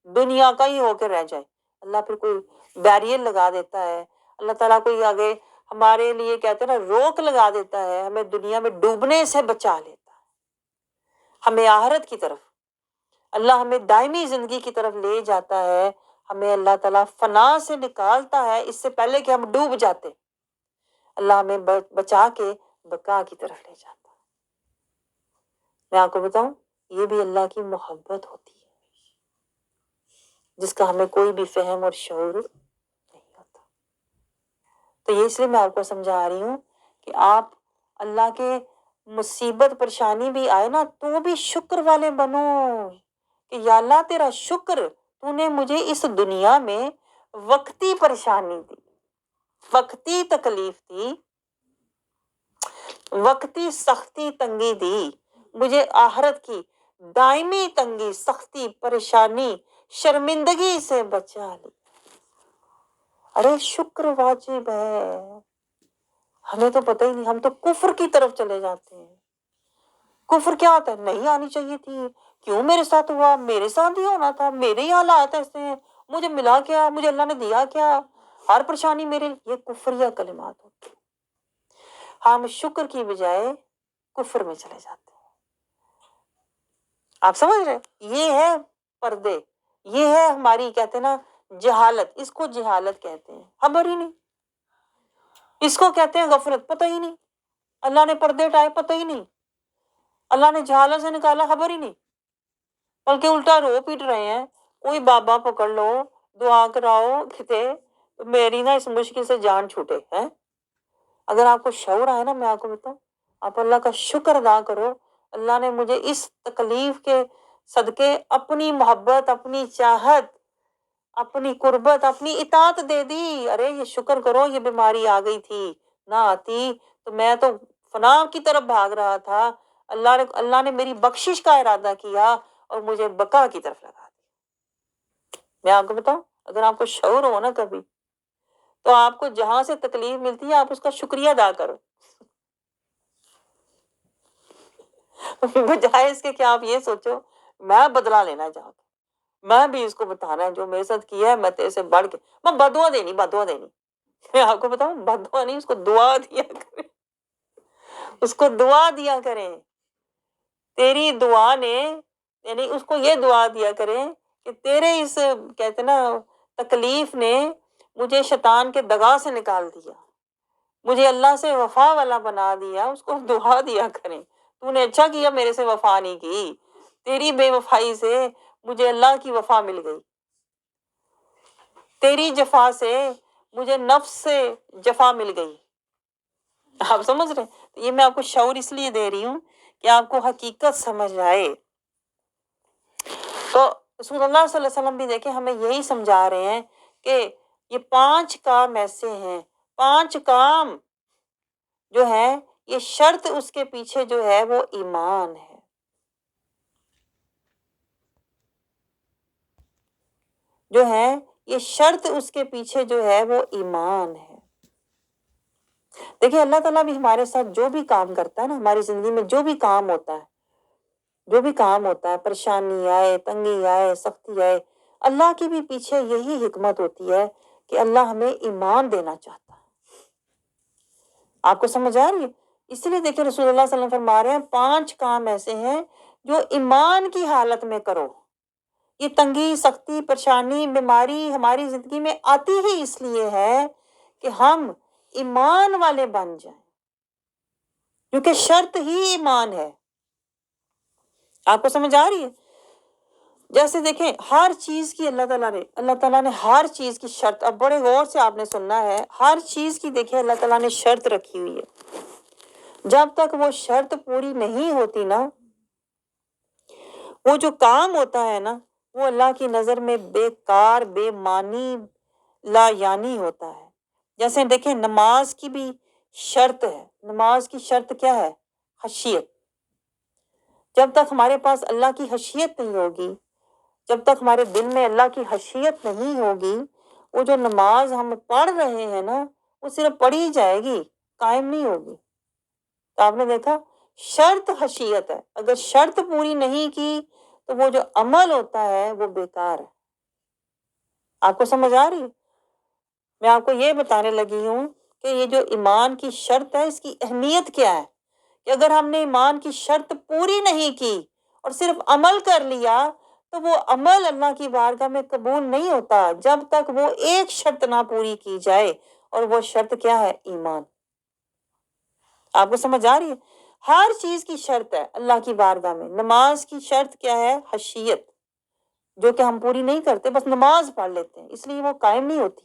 دنیا کا ہی ہو کے رہ جائے۔ اللہ پھر کوئی بیریئر لگا دیتا ہے، اللہ تعالیٰ کوئی آگے ہمارے لیے کہتے ہیں نا روک لگا دیتا ہے، ہمیں دنیا میں ڈوبنے سے بچا لیتا ہے، ہمیں آخرت کی طرف، اللہ ہمیں دائمی زندگی کی طرف لے جاتا ہے، ہمیں اللہ تعالیٰ فنا سے نکالتا ہے اس سے پہلے کہ ہم ڈوب جاتے، اللہ ہمیں بچا کے بقا کی طرف لے جاتا ہے۔ میں آپ کو بتاؤں یہ بھی اللہ کی محبت ہوتی ہے جس کا ہمیں کوئی بھی فہم اور شعور نہیں ہوتا۔ تو یہ اس لیے میں آپ کو سمجھا رہی ہوں کہ آپ اللہ کے مصیبت پریشانی بھی آئے نا تو بھی شکر والے بنو کہ یا اللہ تیرا شکر، تو نے مجھے اس دنیا میں وقتی پریشانی دی، وقتی تکلیف دی، وقتی سختی تنگی دی، مجھے آخرت کی دائمی تنگی سختی پریشانی شرمندگی سے بچا لی۔ ارے شکر واجب ہے، ہمیں تو پتہ ہی نہیں، ہم تو کفر کی طرف چلے جاتے ہیں۔ کفر کیا ہوتا ہے؟ نہیں آنی چاہیے تھی، کیوں میرے ساتھ ہوا، میرے ساتھ ہی ہونا تھا، میرے ہی حالات ایسے ہیں، مجھے ملا کیا، مجھے اللہ نے دیا کیا، ہر پریشانی میرے، یہ کفریہ کلمات ہوتے ہیں۔ ہم شکر کی بجائے کفر میں چلے جاتے ہیں۔ آپ سمجھ رہے ہیں؟ یہ ہے پردے، یہ ہے ہماری کہتے ہیں نا جہالت، اس کو جہالت کہتے ہیں، خبر ہی نہیں، اس کو کہتے ہیں غفلت، پتہ ہی نہیں، اللہ نے پردے ہٹائے پتہ ہی نہیں، اللہ نے جہالت سے نکالا خبر ہی نہیں، بلکہ الٹا رو پیٹ رہے ہیں، کوئی بابا پکڑ لو، دعا کراؤ کہتے میری نا اس مشکل سے جان چھوٹے ہیں۔ اگر آپ کو شعور آئے نا، میں آپ کو بتاؤں آپ اللہ کا شکر ادا کرو، اللہ نے مجھے اس تکلیف کے صدقے اپنی محبت، اپنی چاہت، اپنی قربت، اپنی اطاعت دے دی۔ ارے یہ شکر کرو، یہ بیماری آ گئی تھی، نہ آتی تو میں تو فنا کی طرف بھاگ رہا تھا، اللہ نے میری بخشش کا ارادہ کیا اور مجھے بقا کی طرف لگا دیا۔ میں آپ کو بتاؤں اگر آپ کو شعور ہو نا کبھی تو آپ کو جہاں سے تکلیف ملتی ہے آپ اس کا شکریہ ادا کرو، بجائے اس کے کہ آپ یہ سوچو میں بدلہ لینا چاہتا ہوں، میں بھی اس کو بتانا ہے جو میرے ساتھ کیا ہے میں تیرے سے بڑھ کے، میں بدعا دینی، بدعا دینی، میں آپ کو بتاؤں بدعا نہیں، اس کو دعا دیا کریں، اس کو دعا دیا کریں، تیری دعا نے، یعنی اس کو یہ دعا دیا کریں کہ تیرے اس کہتے نا تکلیف نے مجھے شیطان کے دغا سے نکال دیا، مجھے اللہ سے وفا والا بنا دیا، اس کو دعا دیا کریں تو نے اچھا کیا میرے سے وفا نہیں کی، تیری بے وفائی سے مجھے اللہ کی وفا مل گئی، تیری جفا سے مجھے نفس سے جفا مل گئی۔ آپ سمجھ رہے ہیں؟ یہ میں آپ کو شعور اس لیے دے رہی ہوں کہ آپ کو حقیقت سمجھ آئے۔ تو رسول اللہ صلی اللہ علیہ وسلم بھی دیکھیں ہمیں یہی سمجھا رہے ہیں کہ یہ 5 کام ایسے ہیں، 5 کام جو ہیں یہ شرط اس کے پیچھے جو ہے وہ ایمان ہے۔ جو ہے یہ شرط اس کے پیچھے جو ہے وہ ایمان ہے۔ دیکھیں اللہ تعالیٰ بھی ہمارے ساتھ جو بھی کام کرتا ہے نا، ہماری زندگی میں جو بھی کام ہوتا ہے، جو بھی کام ہوتا ہے، پریشانی آئے، تنگی آئے، سختی آئے، اللہ کی بھی پیچھے یہی حکمت ہوتی ہے کہ اللہ ہمیں ایمان دینا چاہتا ہے۔ آپ کو سمجھ آ رہی ہے؟ اسی لیے دیکھیں رسول اللہ صلی اللہ علیہ وسلم فرما رہے ہیں 5 کام ایسے ہیں جو ایمان کی حالت میں کرو۔ یہ تنگی، سختی، پریشانی، بیماری ہماری زندگی میں آتی ہی اس لیے ہے کہ ہم ایمان والے بن جائیں، کیونکہ شرط ہی ایمان ہے۔ آپ کو سمجھ آ رہی ہے؟ جیسے دیکھیں ہر چیز کی اللہ تعالیٰ نے ہر چیز کی شرط، اب بڑے غور سے آپ نے سننا ہے، ہر چیز کی دیکھیں اللہ تعالیٰ نے شرط رکھی ہوئی ہے۔ جب تک وہ شرط پوری نہیں ہوتی نا، وہ جو کام ہوتا ہے نا، وہ اللہ کی نظر میں بیکار، بے معنی، لا یعنی ہوتا ہے۔ جیسے دیکھیں نماز کی بھی شرط ہے۔ نماز کی شرط کیا ہے؟ خشیت۔ جب تک ہمارے پاس اللہ کی خشیت نہیں ہوگی، جب تک ہمارے دل میں اللہ کی خشیت نہیں ہوگی، وہ جو نماز ہم پڑھ رہے ہیں نا، وہ صرف پڑھی جائے گی، قائم نہیں ہوگی۔ تو آپ نے دیکھا شرط خشیت ہے، اگر شرط پوری نہیں کی تو وہ جو عمل ہوتا ہے وہ بیکار ہے۔ آپ کو سمجھ آ رہی ہے؟ میں آپ کو یہ بتانے لگی ہوں کہ یہ جو ایمان کی شرط ہے اس کی اہمیت کیا ہے، کہ اگر ہم نے ایمان کی شرط پوری نہیں کی اور صرف عمل کر لیا تو وہ عمل اللہ کی بارگاہ میں قبول نہیں ہوتا جب تک وہ ایک شرط نہ پوری کی جائے، اور وہ شرط کیا ہے؟ ایمان۔ آپ کو سمجھ آ رہی ہے؟ ہر چیز کی شرط ہے اللہ کی بارگاہ میں۔ نماز کی شرط کیا ہے؟ خشیت، جو کہ ہم پوری نہیں کرتے، بس نماز پڑھ لیتے ہیں، اس لیے وہ قائم نہیں ہوتی،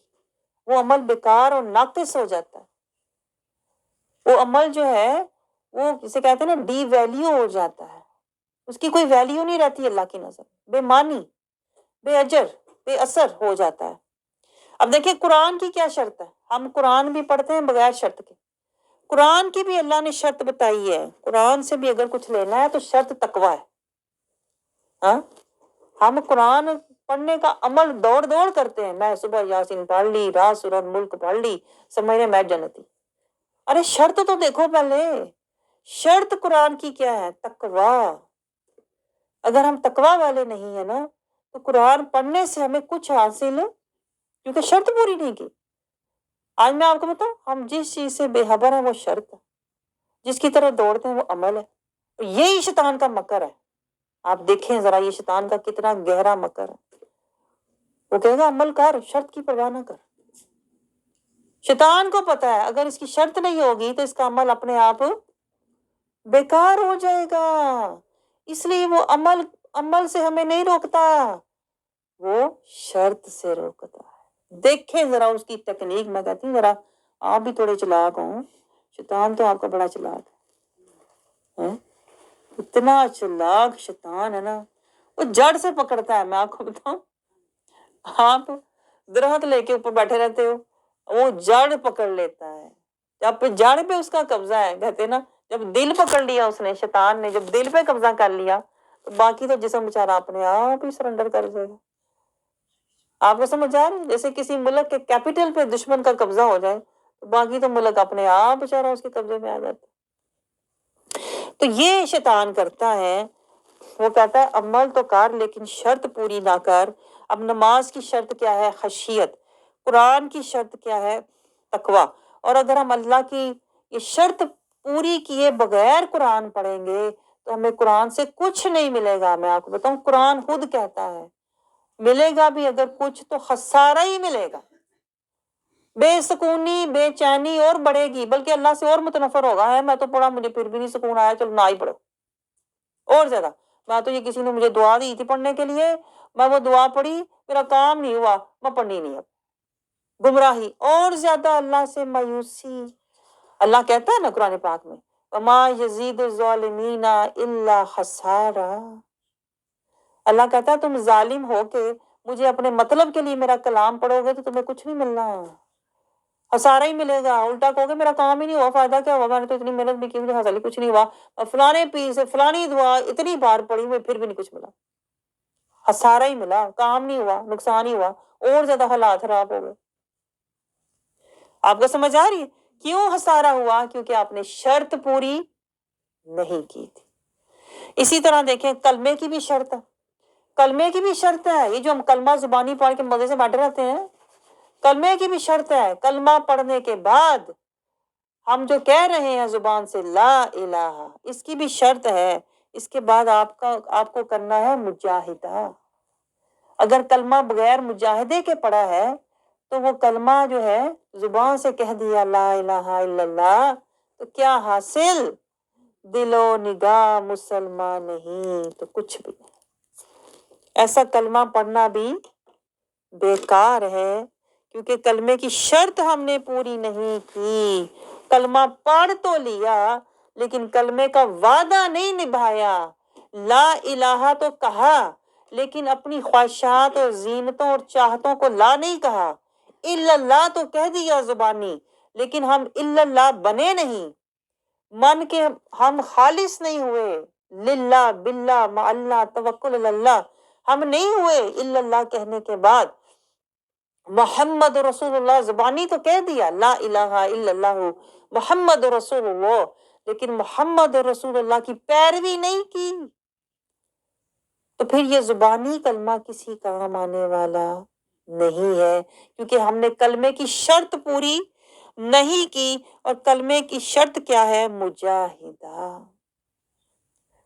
وہ عمل بیکار اور ناقص ہو جاتا ہے۔ وہ عمل جو ہے وہ جسے کہتے ہیں نا ڈی ویلیو ہو جاتا ہے، اس کی کوئی ویلیو نہیں رہتی اللہ کی نظر، بے معنی، بے اجر، بے اثر ہو جاتا ہے۔ اب دیکھیں قرآن کی کیا شرط ہے؟ ہم قرآن بھی پڑھتے ہیں بغیر شرط کے، قرآن کی بھی اللہ نے شرط بتائی ہے۔ قرآن سے بھی اگر کچھ لینا ہے تو شرط تقویٰ ہے۔ ہاں ہم قرآن پڑھنے کا عمل دوڑ دوڑ کرتے ہیں، میں صبح یاسین پڑھ لی، رات سورۃ ملک پڑھ لی، سمجھے میں جنتی۔ ارے شرط تو دیکھو پہلے، شرط قرآن کی کیا ہے؟ تقویٰ۔ اگر ہم تقویٰ والے نہیں ہیں نا تو قرآن پڑھنے سے ہمیں کچھ حاصل، کیونکہ شرط پوری نہیں کی۔ آج میں آپ کو بتاؤں، ہم جس چیز سے بے خبر ہیں وہ شرط ہے، جس کی طرف دوڑتے ہیں وہ عمل ہے۔ یہی شیطان کا مکر ہے۔ آپ دیکھیں ذرا یہ شیطان کا کتنا گہرا مکر ہے۔ وہ کہے گا عمل کر، شرط کی پرواہ نہ کر۔ شیطان کو پتا ہے اگر اس کی شرط نہیں ہوگی تو اس کا عمل اپنے آپ بیکار ہو جائے گا، اس لیے وہ عمل سے ہمیں نہیں روکتا، وہ شرط سے روکتا ہے۔ دیکھیں ذرا اس کی تکنیک، میں کہتی ہوں ذرا آپ بھی تھوڑے چلاک ہوں، شیطان تو آپ کا بڑا چلاک ہے، اتنا چلاک شیطان ہے نا، وہ جڑ سے پکڑتا ہے۔ میں آپ کو بتاؤں، آپ درخت لے کے اوپر بیٹھے رہتے ہو، وہ جڑ پکڑ لیتا ہے۔ جب جڑ پہ اس کا قبضہ ہے، کہتے ہیں نا جب دل پکڑ لیا اس نے، شیطان نے جب دل پہ قبضہ کر لیا تو باقی تو جسم بیچارہ اپنے آپ ہی سرنڈر کر جائے گا۔ آپ کو سمجھ آ رہی ہے؟ جیسے کسی ملک کے کیپٹل پہ دشمن کا قبضہ ہو جائے تو باقی تو ملک اپنے آپ بیچارہ اس کے قبضے میں آ جاتا ہے۔ تو یہ شیطان کرتا ہے، وہ کہتا ہے عمل تو کر لیکن شرط پوری نہ کر۔ اب نماز کی شرط کیا ہے؟ خشیت۔ قرآن کی شرط کیا ہے؟ تقویٰ۔ اور اگر ہم اللہ کی یہ شرط پوری کیے بغیر قرآن پڑھیں گے تو ہمیں قرآن سے کچھ نہیں ملے گا۔ میں آپ کو بتاؤں قرآن خود کہتا ہے ملے گا بھی اگر کچھ تو خسارہ ہی ملے گا، بے سکونی، بے چینی اور بڑھے گی، بلکہ اللہ سے اور متنفر ہوگا، ہے میں تو پڑھا مجھے پھر بھی نہیں سکون آیا، چلو نہ ہی پڑھو، اور زیادہ میں تو یہ کسی نے مجھے دعا دی تھی پڑھنے کے لیے، میں وہ دعا پڑھی، میرا کام نہیں ہوا، میں پڑھنی نہیں اب، گمراہی اور زیادہ، اللہ سے مایوسی۔ اللہ کہتا ہے نا قرآن پاک میں وَمَا يَزِيدُ الظَّالِمِينَ إِلَّا خَسَارًا۔ اللہ کہتا ہے تم ظالم ہو کے مجھے اپنے مطلب کے لیے میرا کلام پڑھو گے تو تمہیں کچھ نہیں ملنا، خسارہ ہی ملے گا. الٹا کہو گے میرا کام ہی نہیں ہوا, فائدہ کیا ہوا, میں نے تو اتنی محنت بھی کی, مجھے حاصل کچھ نہیں ہوا, اور فلانے پیر سے فلانی دعا اتنی بار پڑھی ہوئی پھر بھی نہیں کچھ ملا, خسارہ ہی ملا, کام نہیں ہوا, نقصان ہی ہوا, اور زیادہ حالات خراب ہو گئے. آپ کو سمجھ آ رہی ہے کیوں خسارہ ہوا؟ کیونکہ آپ نے شرط پوری نہیں کی تھی. اسی طرح دیکھیں کلمے کی بھی شرط ہے, کلمے کی بھی شرط ہے. یہ جو ہم کلمہ زبانی پڑھ کے مزے سے بیٹھے رہتے ہیں, کلمے کی بھی شرط ہے. کلمہ پڑھنے کے بعد ہم جو کہہ رہے ہیں زبان سے لا الہ, اس کی بھی شرط ہے. اس کے بعد آپ کو کرنا ہے مجاہدہ. اگر کلمہ بغیر مجاہدے کے پڑھا ہے تو وہ کلمہ جو ہے زبان سے کہہ دیا لا الہ الا اللہ, تو کیا حاصل؟ دل و نگاہ مسلمان نہیں تو کچھ بھی نہیں. ایسا کلمہ پڑھنا بھی بیکار ہے, کیونکہ کلمے کی شرط ہم نے پوری نہیں کی. کلمہ پڑھ تو لیا لیکن کلمے کا وعدہ نہیں نبھایا. لا الہ تو کہا لیکن اپنی خواہشات اور زینتوں اور چاہتوں کو لا نہیں کہا. الا اللہ تو کہہ دیا زبانی, لیکن ہم الا اللہ بنے نہیں. من کے ہم خالص نہیں ہوئے. للہ باللہ مع اللہ توکل علی اللہ ہم نہیں ہوئے الا اللہ کہنے کے بعد. محمد رسول اللہ زبانی تو کہہ دیا لا الہ الا اللہ محمد رسول اللہ, لیکن محمد رسول اللہ کی پیروی نہیں کی, تو پھر یہ زبانی کلمہ کسی کام آنے والا نہیں ہے, کیونکہ ہم نے کلمے کی شرط پوری نہیں کی. اور کلمے کی شرط کیا ہے؟ مجاہدہ.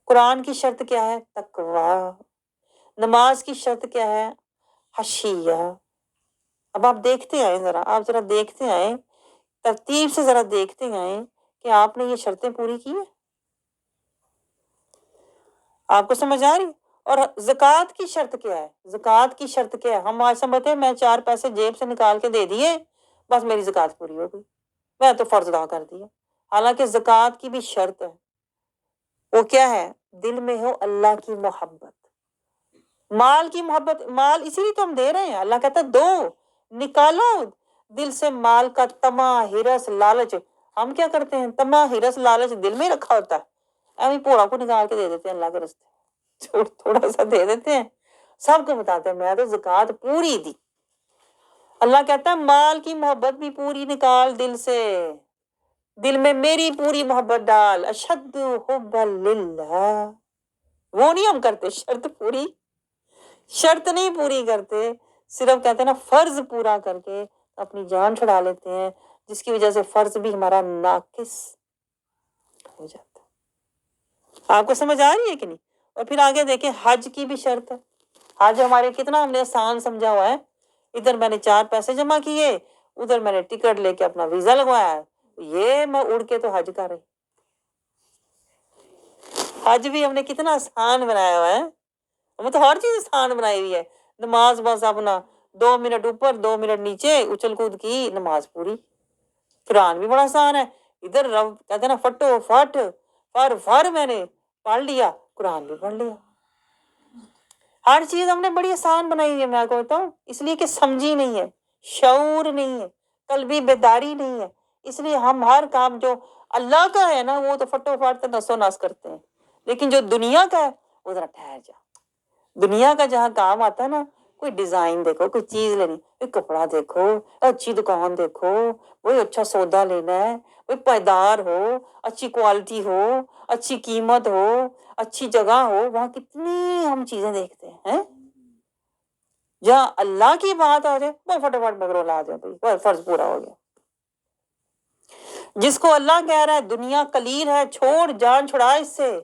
قرآن کی شرط کیا ہے؟ تقوی. نماز کی شرط کیا ہے؟ خشیہ. اب آپ دیکھتے آئیں آپ ذرا دیکھتے آئیں, ترتیب سے ذرا دیکھتے آئیں کہ آپ نے یہ شرطیں پوری کی ہیں. آپ کو سمجھ آ رہی؟ اور زکوٰۃ کی شرط کیا ہے؟ زکوٰۃ کی شرط کیا ہے؟ ہم آج سمجھتے ہیں میں 4 پیسے جیب سے نکال کے دے دیے بس میری زکوٰۃ پوری ہو گئی, میں تو فرض ادا کر دیا. حالانکہ زکوٰۃ کی بھی شرط ہے. وہ کیا ہے؟ دل میں ہو اللہ کی محبت, مال کی محبت. مال اسی لیے تو ہم دے رہے ہیں. اللہ کہتا ہے دو, نکالو دل سے مال کا طمع, ہرس, لالچ. ہم کیا کرتے ہیں؟ طمع, ہرس, لالچ دل میں رکھا ہوتا ہے, ایویں پوڑا کو نکال کے دے دیتے ہیں اللہ کے راستے, تھوڑا سا دے دیتے ہیں. سب کو بتاتے ہیں میں تو زکوٰۃ پوری دی. اللہ کہتا ہے مال کی محبت بھی پوری نکال دل سے, دل میں میری پوری محبت ڈال. اشد حب للہ. وہ نہیں ہم کرتے شرط پوری, شرط نہیں پوری کرتے, صرف کہتے ہیں نا فرض پورا کر کے اپنی جان چھڑا لیتے ہیں, جس کی وجہ سے فرض بھی ہمارا ناقص ہو جاتا ہے. آپ کو سمجھ آ رہی ہے کہ نہیں؟ اور پھر آگے دیکھیں حج کی بھی شرط ہے. حج ہمارے کتنا ہم نے آسان سمجھا ہوا ہے. ادھر میں نے 4 پیسے جمع کیے, ادھر میں نے ٹکٹ لے کے اپنا ویزا لگوایا, یہ میں اڑ کے تو حج کر رہی. حج بھی ہم نے کتنا آسان بنایا ہوا ہے, ہمیں تو ہر چیز آسان بنائی ہوئی ہے. نماز بس اپنا 2 منٹ اوپر 2 منٹ نیچے اچھل کود کی, نماز پوری. قرآن بھی بڑا آسان ہے, ادھر رب کہتے ہیں نا فٹو فٹ فر میں نے پڑھ لیا, قرآن بھی پڑھ لیا. ہر چیز ہم نے بڑی آسان بنائی ہوئی ہے. میں کو بتاؤں اس لیے کہ سمجھی نہیں ہے, شعور نہیں ہے, قلبی بیداری نہیں ہے. اس لیے ہم ہر کام جو اللہ کا ہے نا وہ تو فٹو فٹ نس و نس کرتے ہیں, لیکن جو دنیا کا ہے وہ ذرا ٹھہر جا. دنیا کا جہاں کام آتا ہے نا, کوئی ڈیزائن دیکھو, کوئی چیز لینی, کوئی کپڑا دیکھو, اچھی دکان دیکھو, کوئی اچھا سودا لینا ہے, کوئی پائیدار ہو, اچھی کوالٹی ہو, اچھی قیمت ہو, اچھی جگہ ہو, وہاں کتنی ہم چیزیں دیکھتے ہیں. جہاں اللہ کی بات آ جائے وہ فٹافٹ مگرول آ جائے, بھائی فرض پورا ہو گیا. جس کو اللہ کہہ رہا ہے دنیا قلیل ہے, چھوڑ, جان چھڑا اس سے,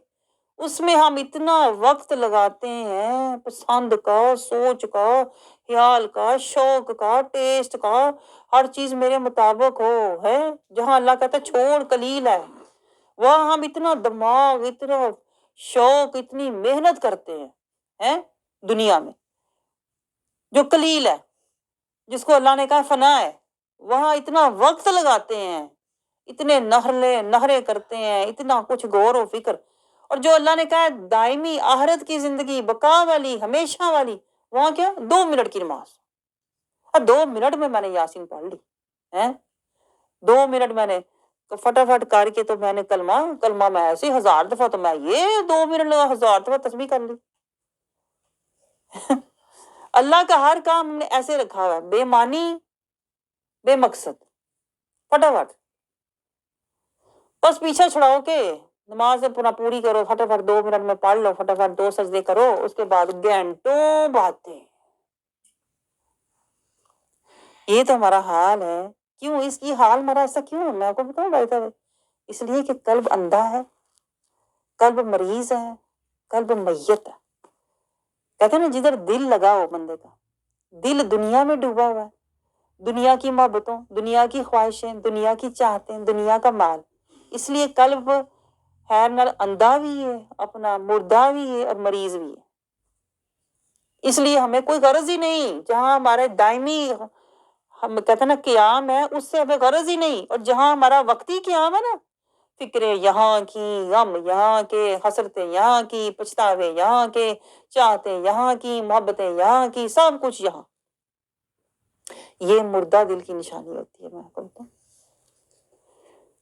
اس میں ہم اتنا وقت لگاتے ہیں پسند کا, سوچ کا, خیال کا, شوق کا, ٹیسٹ کا, ہر چیز میرے مطابق ہو ہے. جہاں اللہ کہتا ہے چھوڑ قلیل ہے, وہاں ہم اتنا دماغ, اتنا شوق, اتنی محنت کرتے ہیں دنیا میں جو قلیل ہے, جس کو اللہ نے کہا فنا ہے. وہاں اتنا وقت لگاتے ہیں, اتنے نہرے کرتے ہیں, اتنا کچھ غور و فکر. اور جو اللہ نے کہا ہے دائمی آخرت کی زندگی, بقا والی, ہمیشہ والی, وہاں کیا 2 منٹ کی نماز, اور 2 منٹ میں نے یاسین پڑھ لی ہے. 2 منٹ میں نے فٹافٹ کر کے تو میں نے کلمہ میں ایسے 1000 دفعہ، تو میں یہ 2 منٹ لگا 1000 دفعہ تسبیح کر لی۔ اللہ کا ہر کام ہم نے ایسے رکھا ہوا ہے، بے معنی بے مقصد، فٹافٹ بس پیچھا چھڑاؤ کے نماز پورا پوری کرو، فٹافٹ 2 منٹ میں پڑھ لو، فٹافٹ 2 سجدے کرو، اس کے بعد گھنٹوں باتیں۔ یہ تو ہمارا حال ہے۔ کیوں اس کی حال ہمارا ایسا کیوں ہے؟ میں آپ کو بتاؤں بھائی صاحب، اس لیے کہ قلب اندھا ہے، قلب مریض ہے، قلب میت ہے۔ کہتے ہیں نا جدھر دل لگا ہو بندے کا، دل دنیا میں ڈوبا ہوا ہے، دنیا کی محبتوں، دنیا کی خواہشیں، دنیا کی چاہتیں، دنیا کا مال، اس لیے قلب ہے نہ اندھا بھی ہے، اپنا مردہ بھی ہے اور مریض بھی ہے۔ اس لیے ہمیں کوئی غرض ہی نہیں، جہاں ہمارے دائمی ہم کہتے ہیں نا قیام ہے، اس سے ہمیں غرض ہی نہیں، اور جہاں ہمارا وقتی قیام ہے نا، فکریں یہاں کی، غم یہاں کے، حسرتیں یہاں کی، پچھتاوے یہاں کے، چاہتیں یہاں کی، محبتیں یہاں کی، سب کچھ یہاں، یہ مردہ دل کی نشانی ہوتی ہے۔ میں آپ کو بتاؤں،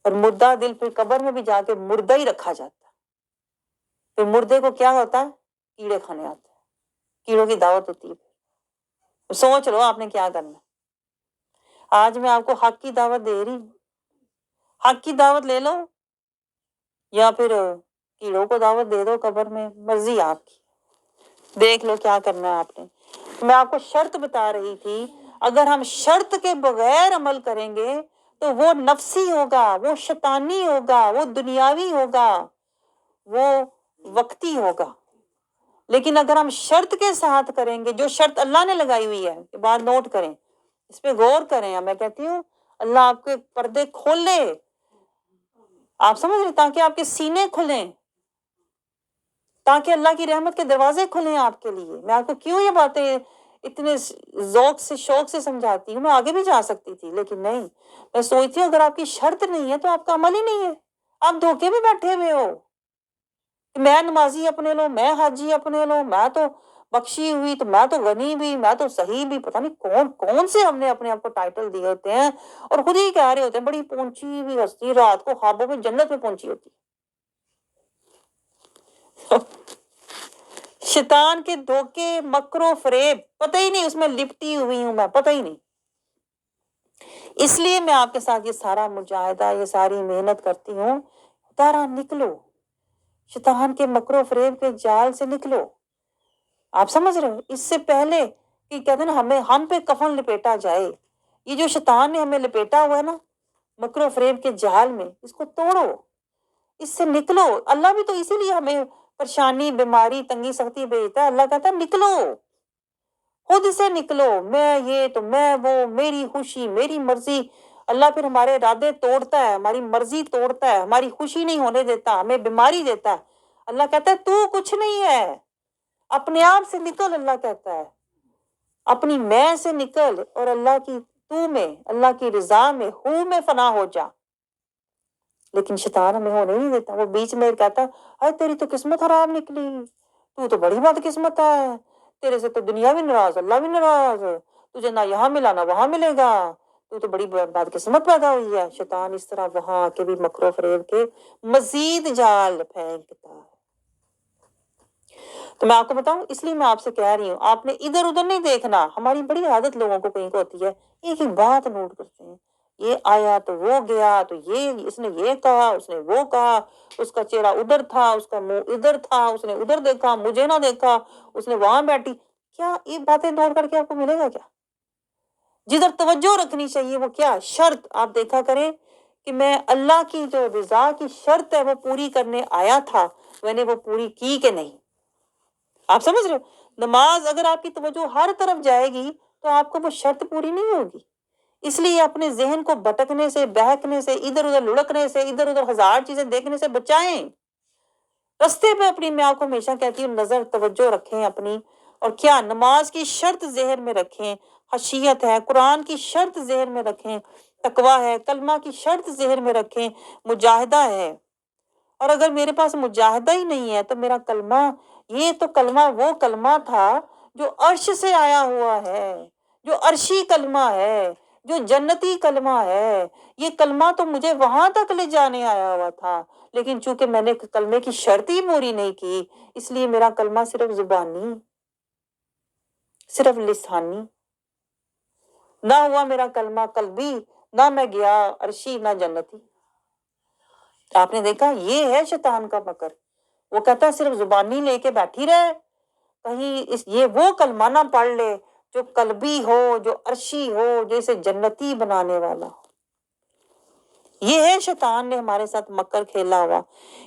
اور مردہ دل پھر قبر میں بھی جا کے مردہ ہی رکھا جاتا ہے۔ پھر مردے کو کیا ہوتا ہے؟ کیڑے کھانے آتے ہیں، کیڑوں کی دعوت ہوتی ہے۔ سوچ لو آپ نے کیا کرنا ہے۔ آج میں آپ کو حق کی دعوت دے رہی ہوں، حق کی دعوت لے لو، یا پھر کیڑوں کو دعوت دے دو قبر میں، مرضی آپ کی، دیکھ لو کیا کرنا ہے آپ نے۔ میں آپ کو شرط بتا رہی تھی، اگر ہم شرط کے بغیر عمل کریں گے تو وہ نفسی ہوگا، وہ شیطانی ہوگا، وہ دنیاوی ہوگا، وہ وقتی ہوگا۔ لیکن اگر ہم شرط کے ساتھ کریں گے، جو شرط اللہ نے لگائی ہوئی ہے، کہ بات نوٹ کریں، اس پہ غور کریں، میں کہتی ہوں اللہ آپ کے پردے کھول لے، آپ سمجھ رہے، تاکہ آپ کے سینے کھلیں، تاکہ اللہ کی رحمت کے دروازے کھلیں آپ کے لیے۔ میں آپ کو کیوں یہ باتیں اتنے ذوق سے شوق سے سمجھاتی ہوں، میں آگے بھی جا سکتی تھی لیکن نہیں، میں سوچتی ہوں اگر آپ کی شرط نہیں ہے تو آپ کا عمل ہی نہیں ہے، آپ دھوکے میں بیٹھے ہوئے ہو کہ میں نمازی اپنے لو، میں حاجی اپنے لو، میں تو بخشی ہوئی، تو میں تو غنی بھی، میں تو صحیح بھی، پتہ نہیں کون کون سے ہم نے اپنے آپ کو ٹائٹل دیے ہوتے ہیں، اور خود ہی کہہ رہے ہوتے ہیں بڑی پہنچی ہوئی ہستی، رات کو خوابوں میں جنت میں پہنچی ہوتی ہے۔ شیطان کے دھوکے، مکر و فریب، پتہ ہی نہیں اس میں لپٹی ہوئی ہوں میں، پتہ ہی نہیں۔ اس لیے میں آپ کے ساتھ یہ سارا مجاہدہ، یہ ساری محنت کرتی ہوں، تارا نکلو، شیطان کے مکر و فریب کے جال سے نکلو۔ آپ سمجھ رہے ہو، اس سے پہلے کہ کہتے ہیں نا ہم پہ کفن لپیٹا جائے، یہ جو شیطان نے ہمیں لپیٹا ہوا ہے نا مکر و فریب کے جال میں، اس کو توڑو، اس سے نکلو۔ اللہ بھی تو اسی لیے ہمیں پریشانی، بیماری، تنگی سختی بھیجتا ہے۔ اللہ کہتا ہے نکلو، خود سے نکلو، میں یہ تو میں وہ، میری خوشی میری مرضی۔ اللہ پھر ہمارے ارادے توڑتا ہے، ہماری مرضی توڑتا ہے، ہماری خوشی نہیں ہونے دیتا، ہمیں بیماری دیتا ہے۔ اللہ کہتا ہے تو کچھ نہیں ہے، اپنے آپ سے نکل۔ اللہ کہتا ہے اپنی میں سے نکل اور اللہ کی تو میں، اللہ کی رضا میں، ہوں میں فنا ہو جا۔ لیکن شیطان ہمیں ہونے نہیں دیتا، وہ بیچ میں کہتا ہے اے تیری تو قسمت خراب نکلی، تو بڑی بد قسمت ہے، تیرے سے تو دنیا بھی ناراض، اللہ بھی ناراض، تجھے نہ یہاں ملا نہ وہاں ملے گا، تو بڑی بد قسمت پیدا ہوئی ہے۔ شیطان اس طرح وہاں کے بھی مکر و فریب کے مزید جال پھینکتا ہے۔ تو میں آپ کو بتاؤں، اس لیے میں آپ سے کہہ رہی ہوں آپ نے ادھر ادھر نہیں دیکھنا۔ ہماری بڑی عادت لوگوں کو کہیں کو ہوتی ہے، ایک ایک بات نوٹ کرتے ہیں، یہ آیا تو وہ گیا، تو یہ اس نے یہ کہا، اس نے وہ کہا، اس کا چہرہ ادھر تھا، اس کا منہ ادھر تھا، اس نے ادھر دیکھا، مجھے نہ دیکھا، اس نے وہاں بیٹھی۔ کیا یہ باتیں نوٹ کر کے آپ کو ملے گا کیا؟ جدھر توجہ رکھنی چاہیے وہ کیا شرط آپ دیکھا کریں کہ میں اللہ کی جو رضا کی شرط ہے وہ پوری کرنے آیا تھا، میں نے وہ پوری کی کہ نہیں۔ آپ سمجھ رہے ہو، نماز اگر آپ کی توجہ ہر طرف جائے گی تو آپ کو وہ شرط پوری نہیں ہوگی۔ اس لیے اپنے ذہن کو بھٹکنے سے، بہکنے سے، ادھر ادھر لڑکنے سے، ادھر ادھر ہزار چیزیں دیکھنے سے بچائیں۔ رستے پہ اپنی، میں آپ کو ہمیشہ کہتی ہوں نظر توجہ رکھیں اپنی، اور کیا نماز کی شرط ذہن میں رکھیں، خشیت ہے، قرآن کی شرط ذہن میں رکھیں، تقویٰ ہے، کلمہ کی شرط ذہن میں رکھیں، مجاہدہ ہے۔ اور اگر میرے پاس مجاہدہ ہی نہیں ہے تو میرا کلمہ، یہ تو کلمہ وہ کلمہ تھا جو عرش سے آیا ہوا ہے، جو عرشی کلمہ ہے، جو جنتی کلمہ ہے، یہ کلمہ تو مجھے وہاں تک لے جانے آیا ہوا تھا، لیکن چونکہ میں نے کلمے کی شرط ہی پوری نہیں کی، اس لیے میرا کلمہ صرف زبانی، صرف لسانی، نہ ہوا میرا کلمہ قلبی، نہ میں گیا عرشی نہ جنتی۔ آپ نے دیکھا، یہ ہے شیطان کا مکر۔ وہ کہتا ہے صرف زبانی لے کے بیٹھی رہے، کہیں یہ وہ کلمہ نہ پڑھ لے جو قلبی ہو، جو عرشی ہو، جو اسے جنتی بنانے والا ہو۔ یہ ہے شیطان نے ہمارے ساتھ مکر کھیلا ہوا۔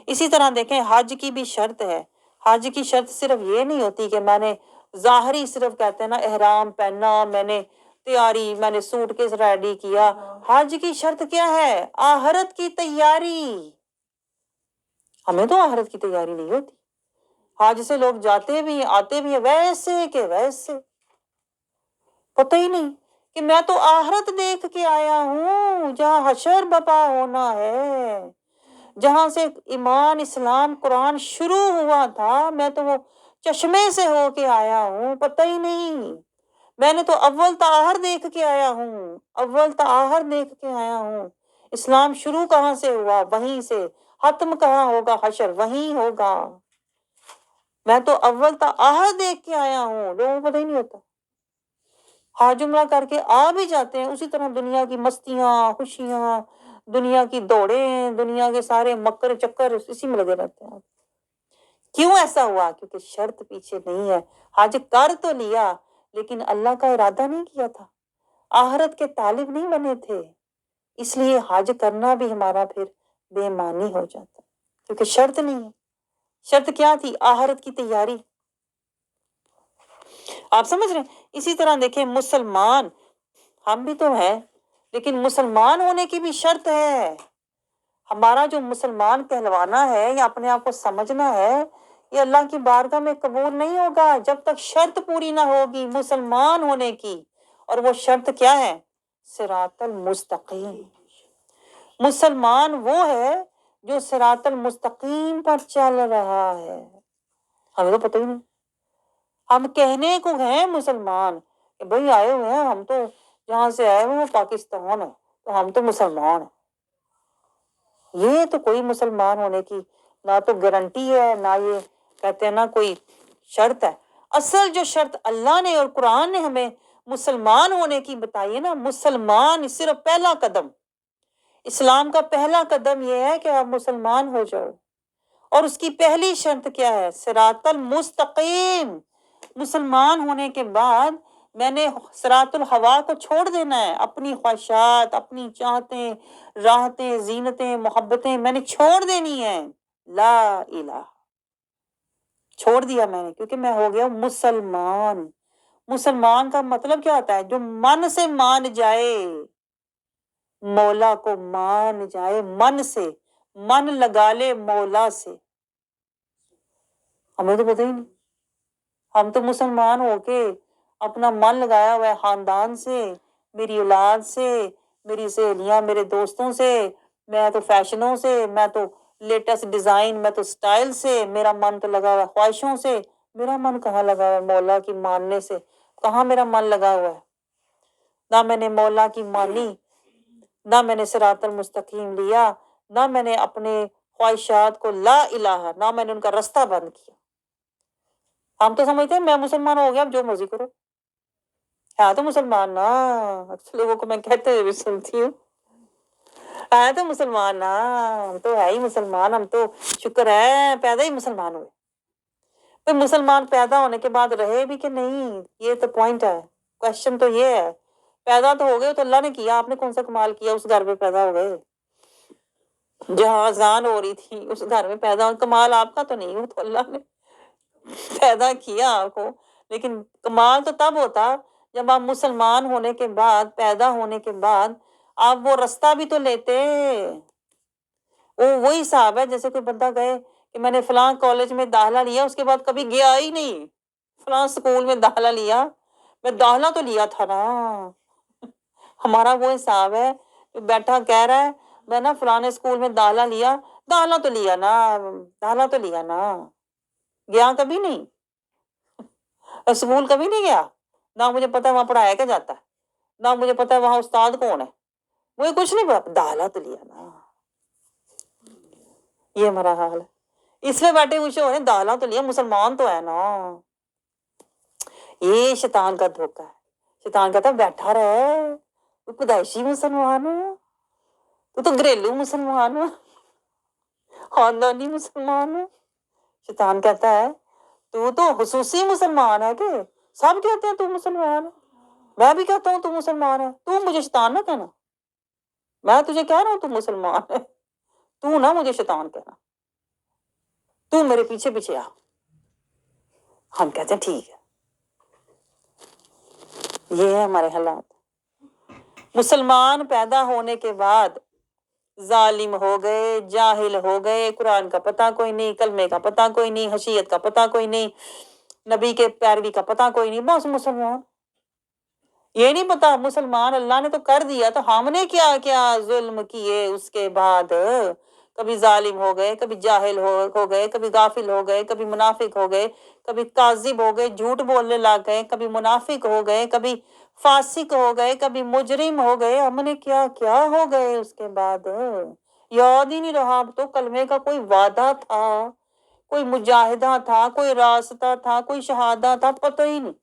اسی طرح دیکھیں، حج کی بھی شرط ہے۔ حج کی شرط صرف یہ نہیں ہوتی کہ میں نے ظاہری صرف کہتے ہیں نا احرام پہنا، میں نے تیاری، میں نے سوٹ کیس ریڈی کیا۔ حج کی شرط کیا ہے؟ آخرت کی تیاری۔ ہمیں تو آخرت کی تیاری نہیں ہوتی۔ حج سے لوگ جاتے بھی ہیں، آتے بھی ہیں ویسے کہ ویسے، پتہ ہی نہیں کہ میں تو آخرت دیکھ کے آیا ہوں، جہاں حشر بپا ہونا ہے، جہاں سے ایمان اسلام قرآن شروع ہوا تھا، میں تو وہ چشمے سے ہو کے آیا ہوں، پتہ ہی نہیں۔ میں نے تو اول تا آخر دیکھ کے آیا ہوں، اول تا آخر دیکھ کے آیا ہوں۔ اسلام شروع کہاں سے ہوا؟ وہیں سے۔ ختم کہاں ہوگا؟ حشر وہیں ہوگا۔ میں تو اول تا آخر دیکھ کے آیا ہوں، لوگوں کو پتہ ہی نہیں ہوتا۔ حج عمرہ کر کے آ بھی جاتے ہیں، اسی طرح دنیا کی مستیاں، خوشیاں، دنیا کی دوڑیں، دنیا کے سارے مکر چکر اسی میں لگے رہتے ہیں۔ کیوں ایسا ہوا؟ کیونکہ شرط پیچھے نہیں ہے۔ حج کر تو لیا لیکن اللہ کا ارادہ نہیں کیا تھا، آخرت کے طالب نہیں بنے تھے، اس لیے حج کرنا بھی ہمارا پھر بے معنی ہو جاتا، کیونکہ شرط نہیں ہے۔ شرط کیا تھی؟ آخرت کی تیاری۔ آپ سمجھ رہے ہیں؟ اسی طرح دیکھیں، مسلمان ہم بھی تو ہیں، لیکن مسلمان ہونے کی بھی شرط ہے۔ ہمارا جو مسلمان کہلوانا ہے یا اپنے آپ کو سمجھنا ہے، یہ اللہ کی بارگاہ میں قبول نہیں ہوگا جب تک شرط پوری نہ ہوگی مسلمان ہونے کی۔ اور وہ شرط کیا ہے؟ صراط المستقیم۔ مسلمان وہ ہے جو صراط المستقیم پر چل رہا ہے۔ ہمیں تو پتہ ہی نہیں، ہم کہنے کو ہیں مسلمان کہ بھئی آئے ہوئے ہیں ہم، تو جہاں سے آئے ہوئے ہیں پاکستان ہے، تو ہم تو مسلمان ہیں۔ یہ تو کوئی مسلمان ہونے کی نہ تو گارنٹی ہے، نہ یہ کہتے ہیں نا کوئی شرط ہے۔ اصل جو شرط اللہ نے اور قرآن نے ہمیں مسلمان ہونے کی بتائی ہے نا، مسلمان صرف پہلا قدم، اسلام کا پہلا قدم یہ ہے کہ آپ مسلمان ہو جاؤ، اور اس کی پہلی شرط کیا ہے؟ صراط المستقیم۔ مسلمان ہونے کے بعد میں نے صراط الہوا کو چھوڑ دینا ہے، اپنی خواہشات، اپنی چاہتیں، راحتیں، زینتیں، محبتیں میں نے چھوڑ دینی ہیں۔ لا الہ، چھوڑ دیا میں نے، کیونکہ میں ہو گیا ہوں مسلمان۔ مسلمان کا مطلب کیا ہوتا ہے؟ جو من سے مان جائے، مولا کو مان جائے، من سے، من لگا لے مولا سے۔ ہمیں تو پتہ ہی نہیں، ہم تو مسلمان ہو کے اپنا من لگایا ہوا ہے خاندان سے، میری اولاد سے، میری سہیلیاں، میرے دوستوں سے، میں تو فیشنوں سے، میں تو لیٹسٹ ڈیزائن، میں تو سٹائل سے، میرا من تو لگا ہوا ہے خواہشوں سے۔ میرا من کہاں لگا ہوا ہے مولا کی ماننے سے؟ کہاں میرا من لگا ہوا ہے؟ نہ میں نے مولا کی مانی، نہ میں نے صراط المستقیم لیا، نہ میں نے اپنے خواہشات کو لا الہ، نہ میں نے ان کا رستہ بند کیا۔ ہم تو سمجھتے ہیں میں مسلمان ہو گیا اب جو مرضی کرو، ہے تو مسلمان نا، اکثر لوگوں کو میں کہتے ہوئے بھی سنتی ہوں، ہے تو مسلمان نا، ہم تو ہے ہی مسلمان، ہم تو شکر ہے پیدا ہی مسلمان ہوئے۔ پھر مسلمان پیدا ہونے کے بعد رہے بھی کہ نہیں، یہ تو پوائنٹ ہے، کوشچن تو یہ ہے۔ پیدا تو ہو گئے تو اللہ نے کیا، آپ نے کون سا کمال کیا اس گھر میں پیدا ہو گئے؟ جہاں اذان ہو رہی تھی اس گھر میں پیدا ہو، کمال آپ کا تو نہیں، وہ تو اللہ نے پیدا کیا آپ کو۔ لیکن کمال تو تب ہوتا جب آپ مسلمان ہونے کے بعد، پیدا ہونے کے بعد آپ وہ رستہ بھی تو لیتے۔ وہی حساب ہے جیسے کوئی بندہ گئے کہ میں نے فلاں کالج میں داخلہ لیا، اس کے بعد کبھی گیا ہی نہیں، فلاں سکول میں داخلہ لیا، میں داخلہ تو لیا تھا نا۔ ہمارا وہ حساب ہے کہ بیٹھا کہہ رہا ہے میں نا فلاں اسکول میں داخلہ لیا، داخلہ تو لیا نا، داخلہ تو لیا نا، گیا کبھی نہیں، اسکول کبھی نہیں گیا، نہ مجھے پتا وہاں پڑھایا کیا جاتا ہے، نہ مجھے پتا ہے وہاں استاد کون ہے، مجھے کچھ نہیں پتا، دالا تو لیا نا، یہ ہمارا حال ہے۔ اس میں بیٹھے خوش ہو رہے ہیں، دالا تو لیا، مسلمان تو ہے نا۔ یہ شیطان کا دھوکہ ہے۔ شیطان کہتا ہے بیٹھا رہے، تو پیدائشی مسلمان ہو، تو گھریلو مسلمان ہو، خاندانی مسلمان ہو۔ شیطان کہتا ہے تو خصوصی مسلمان ہے، کہ سب کہتے ہیں تو مسلمان ہے، میں بھی کہتا ہوں تو مسلمان ہے، تو مجھے شیطان نہ کہنا، میں تجھے کہہ رہا ہوں تو مسلمان ہے، تو نہ مجھے شیطان کہنا، تو میرے پیچھے پیچھے آ۔ ہم کہتے ہیں ٹھیک ہے۔ یہ ہے ہمارے حالات۔ مسلمان پیدا ہونے کے بعد ظالم ہو گئے، جاہل ہو گئے، قرآن کا پتہ کوئی نہیں، کلمے کا پتہ کوئی نہیں، حشیت کا پتہ کوئی نہیں، نبی کے پیروی کا پتہ کوئی نہیں، بس مسلمان۔ یہ نہیں پتا مسلمان اللہ نے تو کر دیا، تو ہم نے کیا کیا ظلم کیے اس کے بعد، کبھی ظالم ہو گئے، کبھی جاہل ہو گئے، کبھی غافل ہو گئے، کبھی منافق ہو گئے، کبھی کاذب ہو گئے، جھوٹ بولنے لگ گئے، کبھی منافق ہو گئے، کبھی فاسق ہو گئے، کبھی مجرم ہو گئے، ہم نے کیا کیا ہو گئے اس کے بعد، یاد ہی نہیں رہا۔ اب تو کلمے کا کوئی وعدہ تھا، کوئی مجاہدہ تھا، کوئی راستہ تھا، کوئی شہادہ تھا، پتہ ہی نہیں۔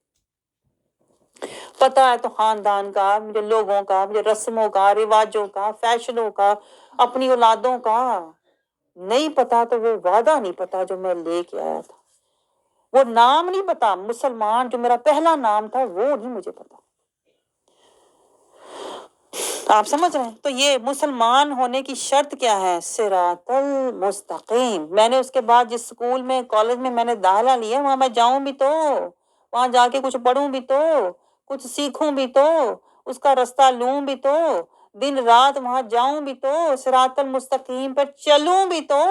پتہ ہے تو خاندان کا، مجھے لوگوں کا، مجھے رسموں کا، رواجوں کا، فیشنوں کا، اپنی اولادوں کا نہیں پتا، تو وہ وعدہ نہیں پتا جو میں لے کے آیا تھا، وہ نام نہیں پتا، مسلمان جو میرا پہلا نام تھا وہ نہیں مجھے پتا۔ آپ سمجھ رہے ہیں؟ تو یہ مسلمان ہونے کی شرط کیا ہے؟ صراط المستقیم۔ میں نے اس کے بعد جس اسکول میں، کالج میں میں نے داخلہ لیا، وہاں میں جاؤں بھی تو، وہاں جا کے کچھ پڑھوں بھی تو، کچھ سیکھوں بھی تو، اس کا رستہ لوں بھی تو، دن رات وہاں جاؤں بھی تو، صراط المستقیم پر چلوں بھی تو۔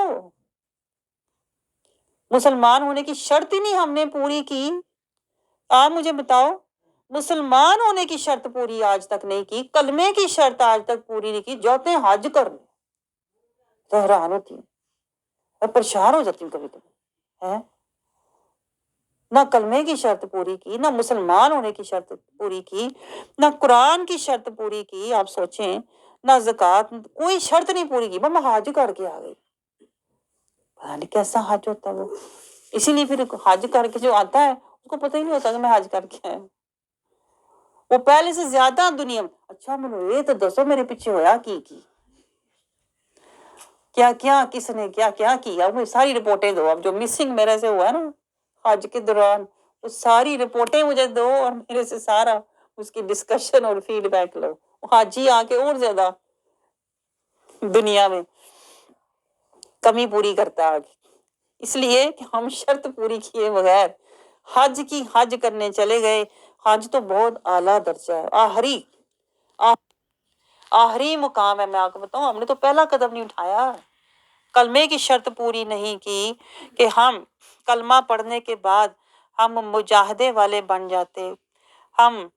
مسلمان ہونے کی شرط ہی نہیں ہم نے پوری کی۔ آپ مجھے بتاؤ، مسلمان ہونے کی شرط پوری آج تک نہیں کی، کلمے کی شرط آج تک پوری نہیں کی، جاتے ہیں حج کرنے، تو حیران ہوتی ہوں، میں پریشان ہو جاتی ہوں کبھی کبھی، ہے نہ کلمے کی شرط پوری کی، نہ مسلمان ہونے کی شرط پوری کی، نہ قرآن کی شرط پوری کی، آپ سوچیں، نہ زکوٰۃ، کوئی شرط نہیں پوری کی، بس میں حج کر کے آ گئی۔ پتہ نہیں کیسا حج ہوتا ہے وہ، اسی لیے پھر حج کر کے جو آتا ہے اس کو پتہ ہی نہیں ہوتا کہ میں حج کر کے آیا، وہ پہلے سے زیادہ دنیا میں، اچھا مجھے یہ تو دسو میرے پیچھے ہویا کی کیا کیا، کس نے کیا کیا کیا، وہ ساری رپورٹیں دو، اب جو مسنگ میرے سے ہوا ہے نا حج کے دوران، وہ ساری رپورٹیں مجھے دو، اور میرے سے سارا اس کی ڈسکشن اور فیڈ بیک لو۔ حاجی آ کے اور زیادہ دنیا میں کمی پوری کرتا ہے آگے، اس لیے کہ ہم شرط پوری کیے بغیر حج کرنے چلے گئے۔ حج تو بہت اعلیٰ درجہ ہے، آخری مقام ہے۔ میں آپ کو بتاؤں، ہم نے تو پہلا قدم نہیں اٹھایا، کلمے کی شرط پوری نہیں کی کہ ہم کلمہ پڑھنے کے بعد ہم مجاہدے والے بن جاتے، ہم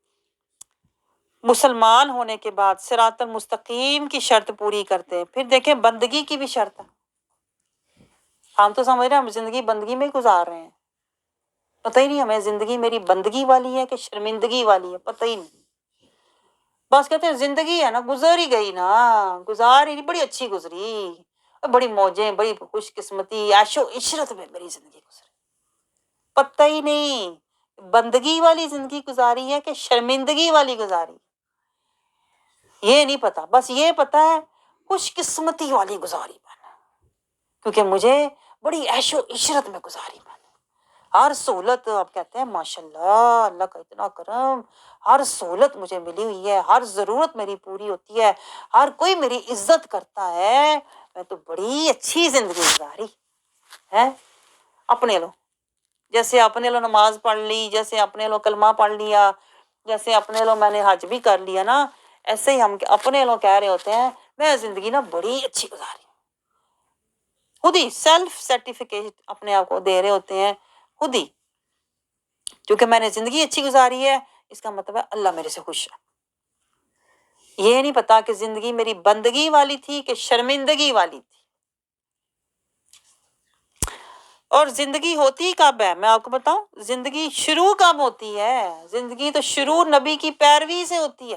مسلمان ہونے کے بعد صراط المستقیم کی شرط پوری کرتے۔ پھر دیکھیں بندگی کی بھی شرط ہے، ہم تو سمجھ رہے ہیں ہم زندگی بندگی میں گزار رہے ہیں، پتہ ہی نہیں ہمیں زندگی میری بندگی والی ہے کہ شرمندگی والی ہے، پتہ ہی نہیں، بس کہتے ہیں زندگی ہے نا، گزر ہی گئی نا، گزار ہی نہیں، بڑی اچھی گزری، بڑی موجیں، بڑی خوش قسمتی، عیش و عشرت میں میری زندگی گزری، پتہ ہی نہیں بندگی والی زندگی گزاری ہے کہ شرمندگی والی گزاری، یہ نہیں پتا، بس یہ پتا ہے خوش قسمتی والی گزاری میں، کیونکہ مجھے بڑی عیش و عشرت میں گزاری میں، ہر سہولت، آپ کہتے ہیں ماشاءاللہ اللہ کا اتنا کرم، ہر سہولت مجھے ملی ہوئی ہے، ہر ضرورت میری پوری ہوتی ہے، ہر کوئی میری عزت کرتا ہے، میں تو بڑی اچھی زندگی گزاری ہے۔ اپنے لو جیسے اپنے لو نماز پڑھ لی، جیسے اپنے لو کلمہ پڑھ لیا، جیسے اپنے لو میں نے حج بھی کر لیا نا، ایسے ہی ہم اپنے لو کہہ رہے ہوتے ہیں میں زندگی نا بڑی اچھی گزاری، خود ہی سیلف سرٹیفکیٹ اپنے آپ کو دے رہے ہوتے ہیں، خود ہی، کیونکہ میں نے زندگی اچھی گزاری ہے، اس کا مطلب ہے اللہ میرے سے خوش ہے۔ یہ نہیں پتا کہ زندگی میری بندگی والی تھی کہ شرمندگی والی تھی۔ اور زندگی ہوتی کب ہے؟ میں آپ کو بتاؤں، زندگی شروع کب ہوتی ہے؟ زندگی تو شروع نبی کی پیروی سے ہوتی ہے،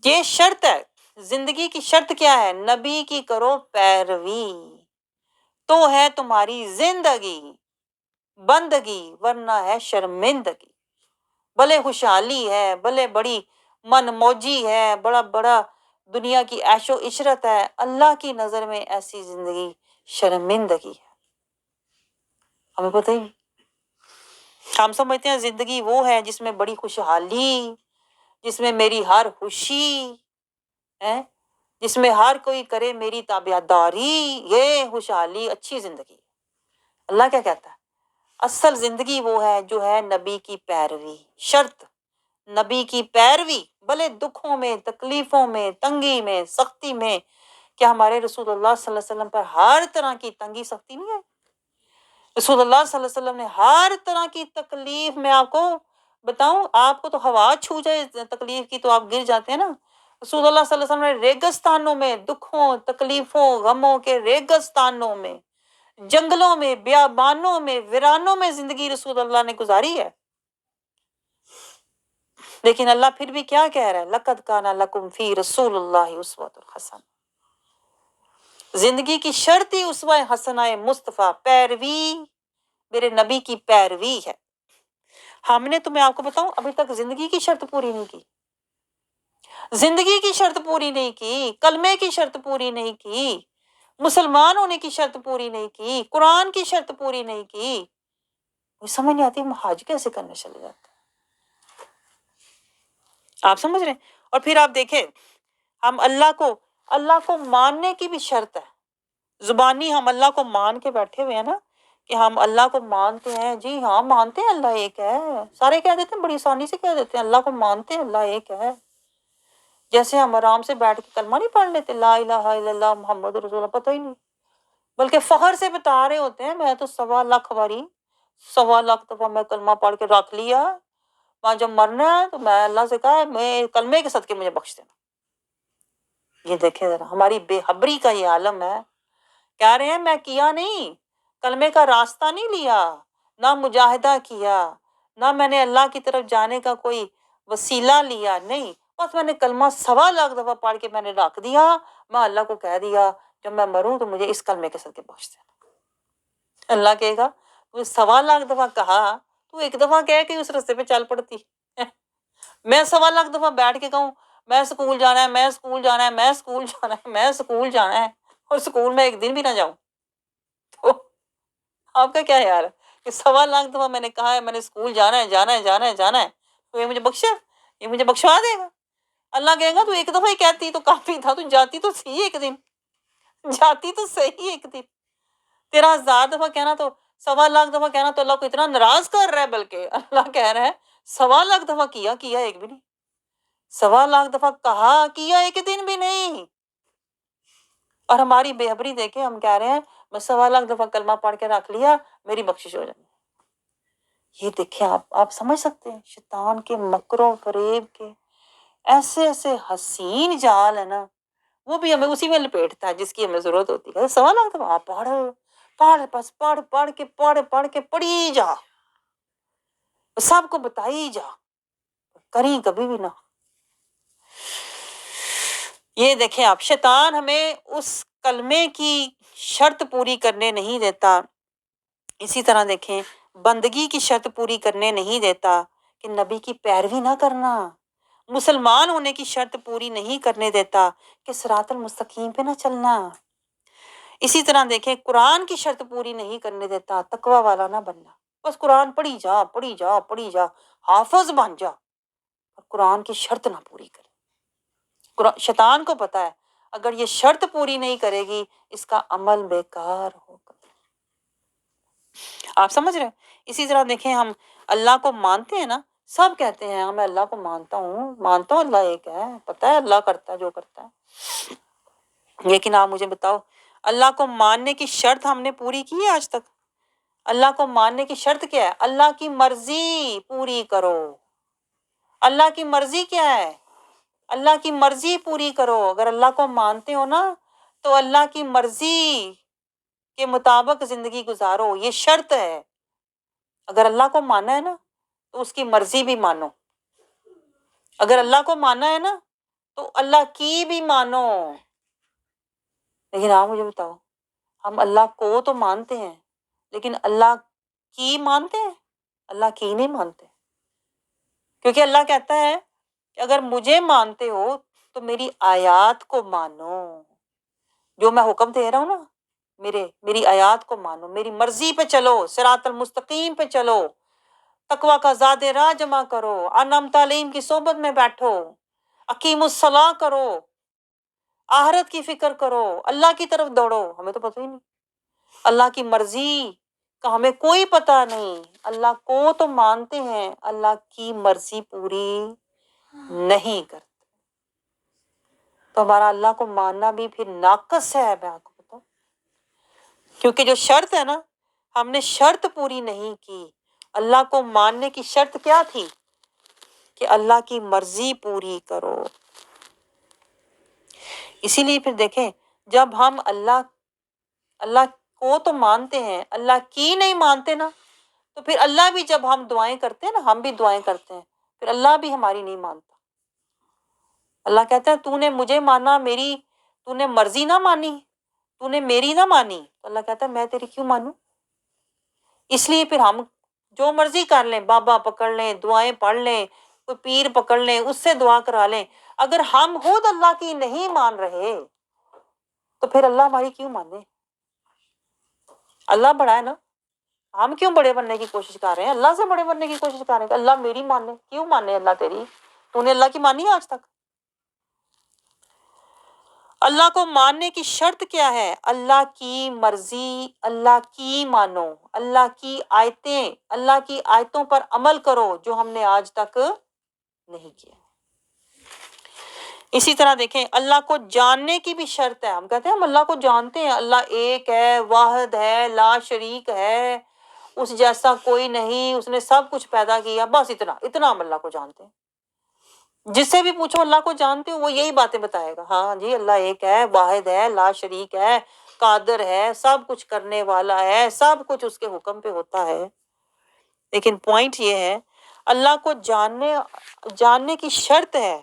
یہ شرط ہے، زندگی کی شرط کیا ہے؟ نبی کی کرو پیروی، تو ہے تمہاری زندگی بندگی، ورنہ ہے شرمندگی۔ بھلے خوشحالی ہے، بھلے بڑی من موجی ہے، بڑا بڑا دنیا کی عیش و عشرت ہے، اللہ کی نظر میں ایسی زندگی شرمندگی ہے۔ ہمیں پتہ ہی نہیں، ہم سمجھتے ہیں زندگی وہ ہے جس میں بڑی خوشحالی، جس میں میری ہر خوشی ہے، جس میں ہر کوئی کرے میری تابعداری، یہ خوشحالی اچھی زندگی ہے۔ اللہ کیا کہتا ہے؟ اصل زندگی وہ ہے جو ہے نبی کی پیروی، شرط نبی کی پیروی، بھلے دکھوں میں، تکلیفوں میں، تنگی میں، سختی میں۔ کیا ہمارے رسول اللہ صلی اللہ علیہ وسلم پر ہر طرح کی تنگی سختی نہیں ہے؟ رسول اللہ صلی اللہ علیہ وسلم نے ہر طرح کی تکلیف، میں آپ کو بتاؤں، آپ کو تو ہوا چھو جائے تکلیف کی تو آپ گر جاتے ہیں نا۔ رسول اللہ صلی اللہ علیہ وسلم نے ریگستانوں میں، دکھوں تکلیفوں غموں کے ریگستانوں میں، جنگلوں میں، بیابانوں میں، ویرانوں میں زندگی رسول اللہ نے گزاری ہے۔ لیکن اللہ پھر بھی کیا کہہ رہا ہے؟ لَقَدْ كَانَ لَكُمْ فِي رَسُولِ اللَّهِ أُسْوَةٌ حَسَنَةٌ۔ زندگی کی شرط ہی اسوہ حسنہ مصطفیٰ، پیروی، میرے نبی کی پیروی ہے۔ ہم نے تو، میں آپ کو بتاؤں، ابھی تک زندگی کی شرط پوری نہیں کی، زندگی کی شرط پوری نہیں کی، کلمے کی شرط پوری نہیں کی، مسلمان ہونے کی شرط پوری نہیں کی، قرآن کی شرط پوری نہیں کی۔ مجھے سمجھ نہیں آتی ہم حج کیسے کرنے چلے جاتے ہیں۔ آپ سمجھ رہے ہیں؟ اور پھر آپ دیکھیں، ہم اللہ کو ماننے کی بھی شرط ہے۔ زبانی ہم اللہ کو مان کے بیٹھے ہوئے ہیں نا، کہ ہم اللہ کو مانتے ہیں، جی ہاں مانتے ہیں اللہ ایک ہے، سارے کہہ دیتے ہیں، بڑی آسانی سے کہہ دیتے ہیں اللہ کو مانتے ہیں، اللہ ایک ہے۔ جیسے ہم آرام سے بیٹھ کے کلمہ نہیں پڑھ لیتے، لا الہ الا اللہ محمد رسول اللہ، پتہ ہی نہیں، بلکہ فخر سے بتا رہے ہوتے ہیں میں تو 1.25 باری، 1.25 دفعہ میں کلمہ پڑھ کے رکھ لیا، وہاں جب مرنا ہے تو میں اللہ سے کہا ہے میں کلمے کے صدقے مجھے بخش دینا۔ یہ دیکھیں ذرا ہماری بے خبری کا یہ عالم ہے۔ کہہ رہے ہیں میں کیا نہیں، کلمے کا راستہ نہیں لیا، نہ مجاہدہ کیا، نہ میں نے اللہ کی طرف جانے کا کوئی وسیلہ لیا، نہیں، بس میں نے کلمہ 1.25 دفعہ پڑھ کے میں نے رکھ دیا، میں اللہ کو کہہ دیا جب میں مروں تو مجھے اس کلمے کے صدقے بخش دینا۔ اللہ کہے گا تو 1.25 دفعہ کہا، تو ایک دفعہ کہہ کے اس رستے پہ چل پڑتی۔ میں 1.25 دفعہ بیٹھ کے کہوں میں اسکول جانا ہے، میں اسکول جانا ہے، میں اسکول جانا ہے، میں اسکول جانا ہے، اور اسکول میں ایک دن بھی نہ جاؤں، تو آپ کا کیا خیال ہے کہ 1.25 دفعہ میں نے کہا ہے میں نے اسکول جانا ہے، جانا ہے، جانا ہے، جانا ہے، تو یہ مجھے بخشا، یہ مجھے بخشوا دے گا؟ اللہ کہے گا تو ایک دفعہ ہی کہتی تو کافی تھا، تو جاتی تو صحیح ایک دن، جاتی تو صحیح ایک دن، تیرا 1000 دفعہ کہنا تو 1.25 دفعہ کہنا تو اللہ کو اتنا ناراض کر رہا ہے، بلکہ اللہ کہہ رہا ہے 1.25 دفعہ کیا ایک بھی نہیں، 1.25 دفعہ کہا کیا ایک دن بھی نہیں۔ اور ہماری بے خبری دیکھیں، ہم کہہ رہے ہیں میں 1.25 دفعہ کلمہ پڑھ کے رکھ لیا میری بخشش ہو جائے۔ یہ دیکھیں آپ سمجھ سکتے ہیں شیطان کے مکر و فریب کے ایسے ایسے حسین جال ہے نا، وہ بھی ہمیں اسی میں لپیٹتا ہے جس کی ہمیں ضرورت ہوتی ہے۔ 1.25 دفعہ آپ پڑھ بس پڑھ کے پڑھی جا، سب کو بتائی جا، کریں کبھی بھی نہ۔ یہ دیکھیں آپ، شیطان ہمیں اس کلمے کی شرط پوری کرنے نہیں دیتا، اسی طرح دیکھیں بندگی کی شرط پوری کرنے نہیں دیتا کہ نبی کی پیروی نہ کرنا، مسلمان ہونے کی شرط پوری نہیں کرنے دیتا کہ صراط المستقیم پہ نہ چلنا، اسی طرح دیکھیں قرآن کی شرط پوری نہیں کرنے دیتا تقوی والا نہ بننا، بس قرآن پڑھی جا پڑھی جا پڑھی جا، حافظ بن جا، قرآن کی شرط نہ پوری کرے۔ شیطان کو پتا ہے اگر یہ شرط پوری نہیں کرے گی اس کا عمل بیکار ہوگا۔ آپ سمجھ رہے ہیں؟ اسی طرح دیکھیں ہم اللہ کو مانتے ہیں نا، سب کہتے ہیں میں اللہ کو مانتا ہوں اللہ ایک ہے، پتہ ہے اللہ کرتا ہے جو کرتا ہے، لیکن آپ مجھے بتاؤ اللہ کو ماننے کی شرط ہم نے پوری کی ہے آج تک؟ اللہ کو ماننے کی شرط کیا ہے؟ اللہ کی مرضی پوری کرو۔ اللہ کی مرضی کیا ہے؟ اللہ کی مرضی پوری کرو۔ اگر اللہ کو مانتے ہو نا تو اللہ کی مرضی کے مطابق زندگی گزارو، یہ شرط ہے۔ اگر اللہ کو مانا ہے نا تو اس کی مرضی بھی مانو، اگر اللہ کو مانا ہے نا تو اللہ کی بھی مانو. لیکن آپ مجھے بتاؤ، ہم اللہ کو تو مانتے ہیں لیکن اللہ کی مانتے ہیں؟ اللہ کی نہیں مانتے. کیونکہ اللہ کہتا ہے کہ اگر مجھے مانتے ہو تو میری آیات کو مانو. جو میں حکم دے رہا ہوں نا، میری آیات کو مانو، میری مرضی پہ چلو، صراط المستقیم پہ چلو، تقوی کا زاد راہ جمع کرو، انعام تعلیم کی صحبت میں بیٹھو، اقیم الصلاح کرو، آخرت کی فکر کرو، اللہ کی طرف دوڑو. ہمیں تو پتہ ہی نہیں اللہ کی مرضی کا، ہمیں کوئی پتہ نہیں. اللہ کو تو مانتے ہیں، اللہ کی مرضی پوری نہیں کرتے. تو ہمارا اللہ کو ماننا بھی پھر ناقص ہے. میں آپ کو بتاؤں، کیونکہ جو شرط ہے نا، ہم نے شرط پوری نہیں کی. اللہ کو ماننے کی شرط کیا تھی؟ کہ اللہ کی مرضی پوری کرو. اسی لیے پھر دیکھیں، جب ہم اللہ کو تو مانتے ہیں، اللہ کی نہیں مانتے نا، تو پھر اللہ بھی جب ہم دعائیں کرتے ہیں نا، ہم بھی دعائیں کرتے ہیں، پھر اللہ بھی ہماری نہیں مانتا. اللہ کہتا ہے تو نے مجھے مانا، تو نے مرضی نہ مانی، تو نے میری نہ مانی، تو اللہ کہتا ہے میں تیری کیوں مانوں؟ اس لیے پھر ہم جو مرضی کر لیں، بابا پکڑ لیں، دعائیں پڑھ لیں، کوئی پیر پکڑ لیں، اس سے دعا کرا لیں، اگر ہم خود اللہ کی نہیں مان رہے تو پھر اللہ ہماری کیوں مانے؟ اللہ بڑا ہے نا، ہم کیوں بڑے بننے کی کوشش کر رہے ہیں؟ اللہ سے بڑے بننے کی کوشش کر رہے ہیں کہ اللہ میری مانے. کیوں مانے اللہ تیری؟ تو نے اللہ کی مانی ہے آج تک؟ اللہ کو ماننے کی شرط کیا ہے؟ اللہ کی مرضی، اللہ کی مانو، اللہ کی آیتیں، اللہ کی آیتوں پر عمل کرو جو ہم نے آج تک نہیں کیا. اسی طرح دیکھیں، اللہ کو جاننے کی بھی شرط ہے. ہم کہتے ہیں ہم اللہ کو جانتے ہیں، اللہ ایک ہے، واحد ہے، لا شریک ہے، اس جیسا کوئی نہیں، اس نے سب کچھ پیدا کیا، بس اتنا ہم اللہ کو جانتے ہیں. جس سے بھی پوچھو اللہ کو جانتے ہو، وہ یہی باتیں بتائے گا. ہاں جی، اللہ ایک ہے، واحد ہے، لا شریک ہے، قادر ہے، سب کچھ کرنے والا ہے، سب کچھ اس کے حکم پہ ہوتا ہے. لیکن پوائنٹ یہ ہے، اللہ کو جاننے کی شرط ہے.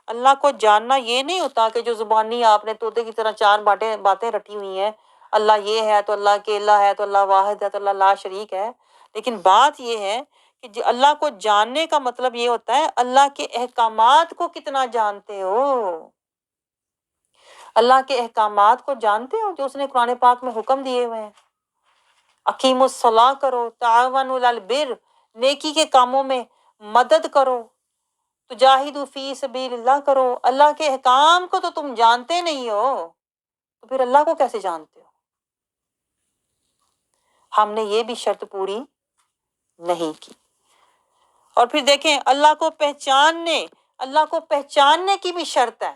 اللہ کو جاننا یہ نہیں ہوتا کہ جو زبانی آپ نے طوطے کی طرح چار باتیں رٹی ہوئی ہیں، اللہ یہ ہے تو اللہ اکیلا ہے تو اللہ واحد ہے تو اللہ لا شریک ہے. لیکن بات یہ ہے کہ اللہ کو جاننے کا مطلب یہ ہوتا ہے اللہ کے احکامات کو کتنا جانتے ہو. اللہ کے احکامات کو جانتے ہو جو اس نے قرآن پاک میں حکم دیے ہوئے ہیں. اقیم الصلاح کرو، تعاونوا علی البر، نیکی کے کاموں میں مدد کرو، تجاہدوا فی سبیل اللہ کرو. اللہ کے احکام کو تو تم جانتے نہیں ہو تو پھر اللہ کو کیسے جانتے ہو؟ ہم نے یہ بھی شرط پوری نہیں کی. اور پھر دیکھیں، اللہ کو پہچاننے کی بھی شرط ہے.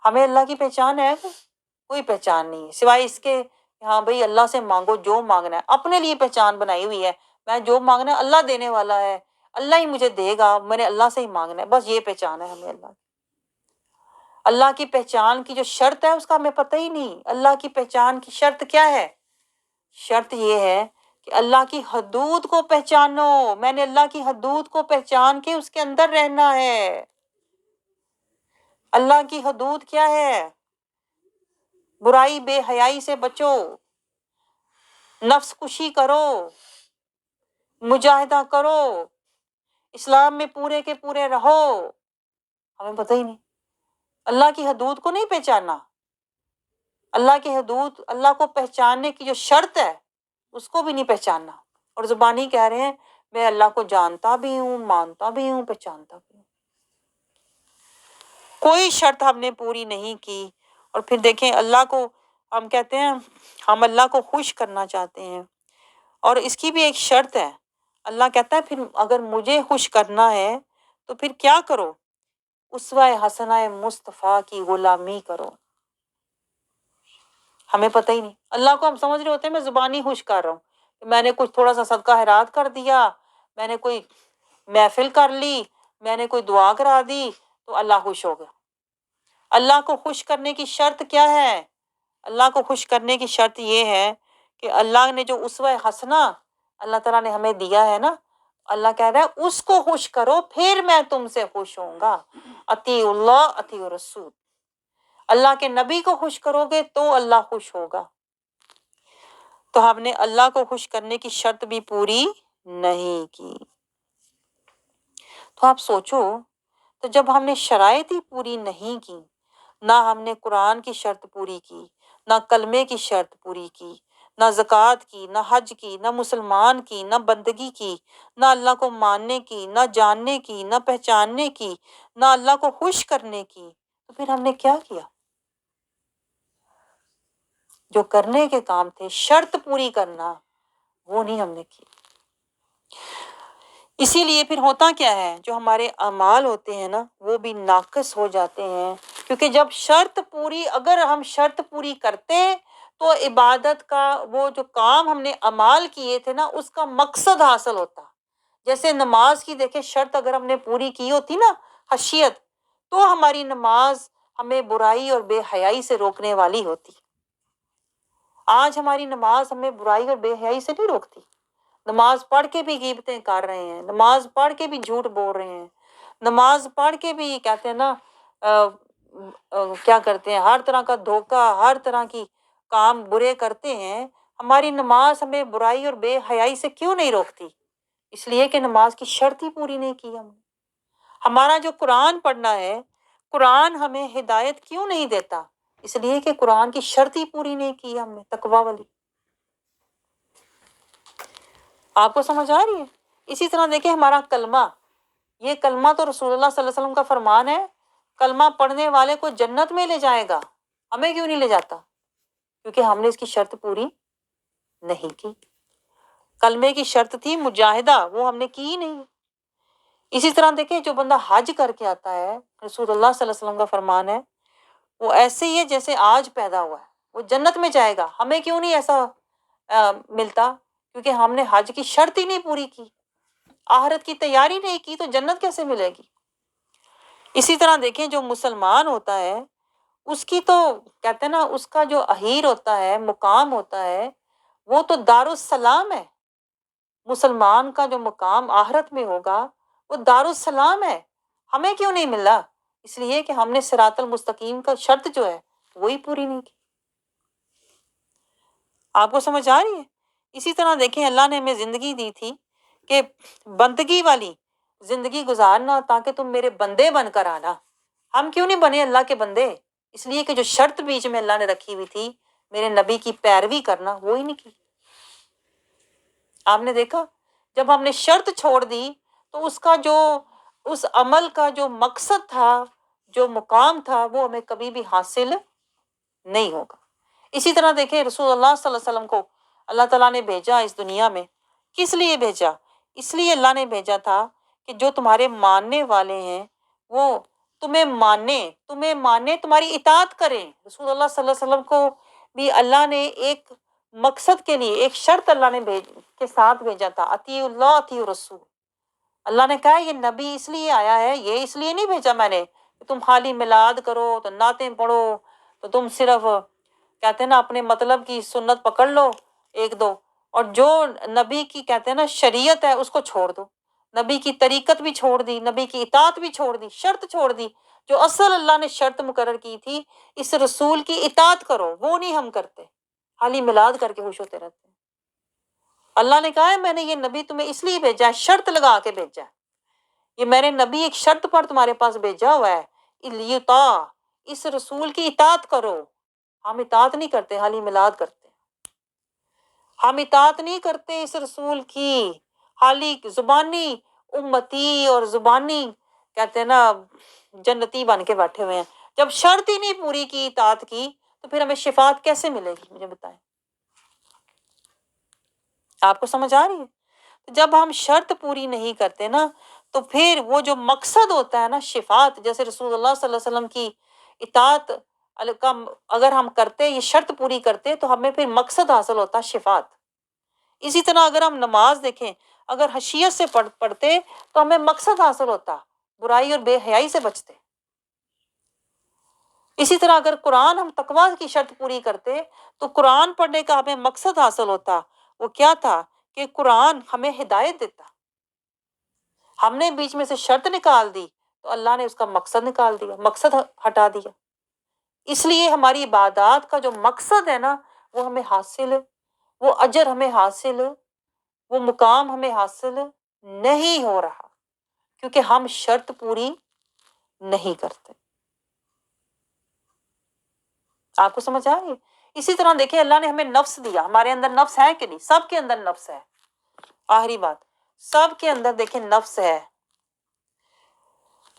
ہمیں اللہ کی پہچان ہے؟ کوئی پہچان نہیں ہے سوائے اس کے ہاں بھائی اللہ سے مانگو جو مانگنا ہے. اپنے لیے پہچان بنائی ہوئی ہے، میں جو مانگنا ہے اللہ دینے والا ہے، اللہ ہی مجھے دے گا، میں نے اللہ سے ہی مانگنا ہے، بس یہ پہچان ہے ہمیں. اللہ کی پہچان کی جو شرط ہے اس کا ہمیں پتہ ہی نہیں. اللہ کی پہچان کی شرط کیا ہے؟ شرط یہ ہے کہ اللہ کی حدود کو پہچانو. میں نے اللہ کی حدود کو پہچان کے اس کے اندر رہنا ہے. اللہ کی حدود کیا ہے؟ برائی بے حیائی سے بچو، نفس کشی کرو، مجاہدہ کرو، اسلام میں پورے کے پورے رہو. ہمیں پتہ ہی نہیں، اللہ کی حدود کو نہیں پہچانا. اللہ کی حدود، اللہ کو پہچاننے کی جو شرط ہے اس کو بھی نہیں پہچاننا. اور زبانی کہہ رہے ہیں میں اللہ کو جانتا بھی ہوں، مانتا بھی ہوں، پہچانتا بھی ہوں. کوئی شرط ہم نے پوری نہیں کی. اور پھر دیکھیں، اللہ کو ہم کہتے ہیں ہم اللہ کو خوش کرنا چاہتے ہیں، اور اس کی بھی ایک شرط ہے. اللہ کہتا ہے پھر اگر مجھے خوش کرنا ہے تو پھر کیا کرو؟ اسوہ حسنہ مصطفیٰ کی غلامی کرو. ہمیں پتہ ہی نہیں. اللہ کو ہم سمجھ رہے ہوتے ہیں میں زبانی خوش کر رہا ہوں، میں نے کچھ تھوڑا سا صدقہ خیرات کر دیا، میں نے کوئی محفل کر لی، میں نے کوئی دعا کرا دی تو اللہ خوش ہو گیا. اللہ کو خوش کرنے کی شرط کیا ہے؟ اللہ کو خوش کرنے کی شرط یہ ہے کہ اللہ نے جو اسوہ حسنہ اللہ تعالیٰ نے ہمیں دیا ہے نا، اللہ کہہ رہا ہے اس کو خوش کرو پھر میں تم سے خوش ہوں گا. اطیعوا اللہ اطیعوا الرسول. اللہ کے نبی کو خوش کرو گے تو اللہ خوش ہوگا. تو ہم نے اللہ کو خوش کرنے کی شرط بھی پوری نہیں کی. تو آپ سوچو، تو جب ہم نے شرائط ہی پوری نہیں کی، نہ ہم نے قرآن کی شرط پوری کی، نہ کلمے کی شرط پوری کی، نہ زکوٰۃ کی، نہ حج کی، نہ مسلمان کی، نہ بندگی کی، نہ اللہ کو ماننے کی، نہ جاننے کی، نہ پہچاننے کی، نہ اللہ کو خوش کرنے کی، تو پھر ہم نے کیا کیا؟ جو کرنے کے کام تھے، شرط پوری کرنا، وہ نہیں ہم نے کی. اسی لیے پھر ہوتا کیا ہے، جو ہمارے اعمال ہوتے ہیں نا وہ بھی ناقص ہو جاتے ہیں. کیونکہ جب اگر ہم شرط پوری کرتے تو عبادت کا وہ جو کام ہم نے اعمال کیے تھے نا اس کا مقصد حاصل ہوتا. جیسے نماز کی دیکھیں شرط اگر ہم نے پوری کی ہوتی نا، خشیت، تو ہماری نماز ہمیں برائی اور بے حیائی سے روکنے والی ہوتی. آج ہماری نماز ہمیں برائی اور بے حیائی سے نہیں روکتی. نماز پڑھ کے بھی غیبتیں کر رہے ہیں، نماز پڑھ کے بھی جھوٹ بول رہے ہیں، نماز پڑھ کے بھی کہتے ہیں نا کیا کرتے ہیں، ہر طرح کا دھوکہ، ہر طرح کی کام برے کرتے ہیں. ہماری نماز ہمیں برائی اور بے حیائی سے کیوں نہیں روکتی؟ اس لیے کہ نماز کی شرط ہی پوری نہیں کی ہم نے. ہمارا جو قرآن پڑھنا ہے، قرآن ہمیں ہدایت کیوں نہیں دیتا؟ اس لیے کہ قرآن کی شرط ہی پوری نہیں کی ہم نے، تقویٰ والی. آپ کو سمجھ آ رہی ہے؟ اسی طرح دیکھیں ہمارا کلمہ، یہ کلمہ تو رسول اللہ صلی اللہ علیہ وسلم کا فرمان ہے، کلمہ پڑھنے والے کو جنت میں لے جائے گا. ہمیں کیوں نہیں لے جاتا؟ کیونکہ ہم نے اس کی شرط پوری نہیں کی. کلمے کی شرط تھی مجاہدہ، وہ ہم نے کی ہی نہیں. اسی طرح دیکھیں جو بندہ حج کر کے آتا ہے، رسول اللہ صلی اللہ علیہ وسلم کا فرمان ہے، وہ ایسے ہی ہے جیسے آج پیدا ہوا ہے، وہ جنت میں جائے گا. ہمیں کیوں نہیں ایسا ملتا؟ کیونکہ ہم نے حج کی شرط ہی نہیں پوری کی، آخرت کی تیاری نہیں کی، تو جنت کیسے ملے گی؟ اسی طرح دیکھیں جو مسلمان ہوتا ہے اس کی تو کہتے ہیں نا اس کا جو اہیر ہوتا ہے، مقام ہوتا ہے، وہ تو دارالسلام ہے. مسلمان کا جو مقام آخرت میں ہوگا وہ دارالسلام ہے. ہمیں کیوں نہیں ملا؟ اس لیے کہ ہم نے صراط المستقیم کا شرط جو ہے وہی پوری نہیں کی. آپ کو سمجھ آ رہی ہے؟ اسی طرح دیکھیں اللہ نے ہمیں زندگی دی تھی کہ بندگی والی زندگی گزارنا تاکہ تم میرے بندے بن کر آنا. ہم کیوں نہیں بنے اللہ کے بندے؟ اس لیے کہ جو شرط بیچ میں اللہ نے رکھی ہوئی تھی میرے نبی کی پیروی کرنا، وہی نہیں کی. آپ نے دیکھا جب ہم نے شرط چھوڑ دی تو اس عمل کا جو مقصد تھا، جو مقام تھا، وہ ہمیں کبھی بھی حاصل نہیں ہوگا. اسی طرح دیکھیں رسول اللہ صلی اللہ علیہ وسلم کو اللہ تعالیٰ نے بھیجا اس دنیا میں. کس لیے بھیجا؟ اس لیے اللہ نے بھیجا تھا کہ جو تمہارے ماننے والے ہیں وہ تمہیں مانے تمہاری اطاعت کریں. رسول اللہ صلی اللہ علیہ وسلم کو بھی اللہ نے ایک مقصد کے لیے ایک شرط اللہ نے کے ساتھ بھیجا تھا، اطیعوا اللہ اطیعوا الرسول. اللہ نے کہا یہ نبی اس لیے آیا ہے، یہ اس لیے نہیں بھیجا میں نے کہ تم خالی میلاد کرو تو نعتیں پڑھو تو تم صرف کہتے ہیں نا اپنے مطلب کی سنت پکڑ لو ایک دو، اور جو نبی کی کہتے ہیں نا شریعت ہے اس کو چھوڑ دو. نبی کی طریقت بھی چھوڑ دی، نبی کی اطاعت بھی چھوڑ دی، شرط چھوڑ دی. جو اصل اللہ نے شرط مقرر کی تھی اس رسول کی اطاعت کرو، وہ نہیں ہم کرتے، خالی میلاد کر کے خوش ہوتے رہتے ہیں. اللہ نے کہا ہے میں نے یہ نبی تمہیں اس لیے بھیجا ہے، شرط لگا کے بھیجا ہے. یہ میں نے نبی ایک شرط پر تمہارے پاس بھیجا ہوا ہے، لیطاع، اس رسول کی اطاعت کرو. ہم اطاعت نہیں کرتے، خالی میلاد کرتے. ہم اطاعت نہیں کرتے اس رسول کی، خالی زبانی امتی اور زبانی کہتے ہیں نا جنتی بن کے بیٹھے ہوئے ہیں. جب شرط ہی نہیں پوری کی اطاعت کی تو پھر ہمیں شفاعت کیسے ملے گی؟ مجھے بتائیں. آپ کو سمجھ آ رہی ہے؟ جب ہم شرط پوری نہیں کرتے نا تو پھر وہ جو مقصد ہوتا ہے نا شفاعت، جیسے رسول اللہ صلی اللہ علیہ وسلم کی اطاعت اگر ہم کرتے، یہ شرط پوری کرتے، تو ہمیں پھر مقصد حاصل ہوتا شفاعت. اسی طرح اگر ہم نماز دیکھیں، اگر خشیت سے پڑھتے تو ہمیں مقصد حاصل ہوتا، برائی اور بے حیائی سے بچتے. اسی طرح اگر قرآن ہم تقویٰ کی شرط پوری کرتے تو قرآن پڑھنے کا ہمیں مقصد حاصل ہوتا. وہ کیا تھا؟ کہ قرآن ہمیں ہدایت دیتا. ہم نے بیچ میں سے شرط نکال دی تو اللہ نے اس کا مقصد نکال دیا، مقصد ہٹا دیا۔ اس لیے ہماری عبادات کا جو مقصد ہے نا وہ ہمیں حاصل، وہ اجر ہمیں حاصل، وہ مقام ہمیں حاصل نہیں ہو رہا، کیونکہ ہم شرط پوری نہیں کرتے۔ آپ کو سمجھ آ رہی ہے؟ اسی طرح دیکھیں اللہ نے ہمیں نفس دیا، ہمارے اندر نفس ہے کہ نہیں؟ سب کے اندر نفس ہے۔ آخری بات، سب کے اندر دیکھیں نفس ہے،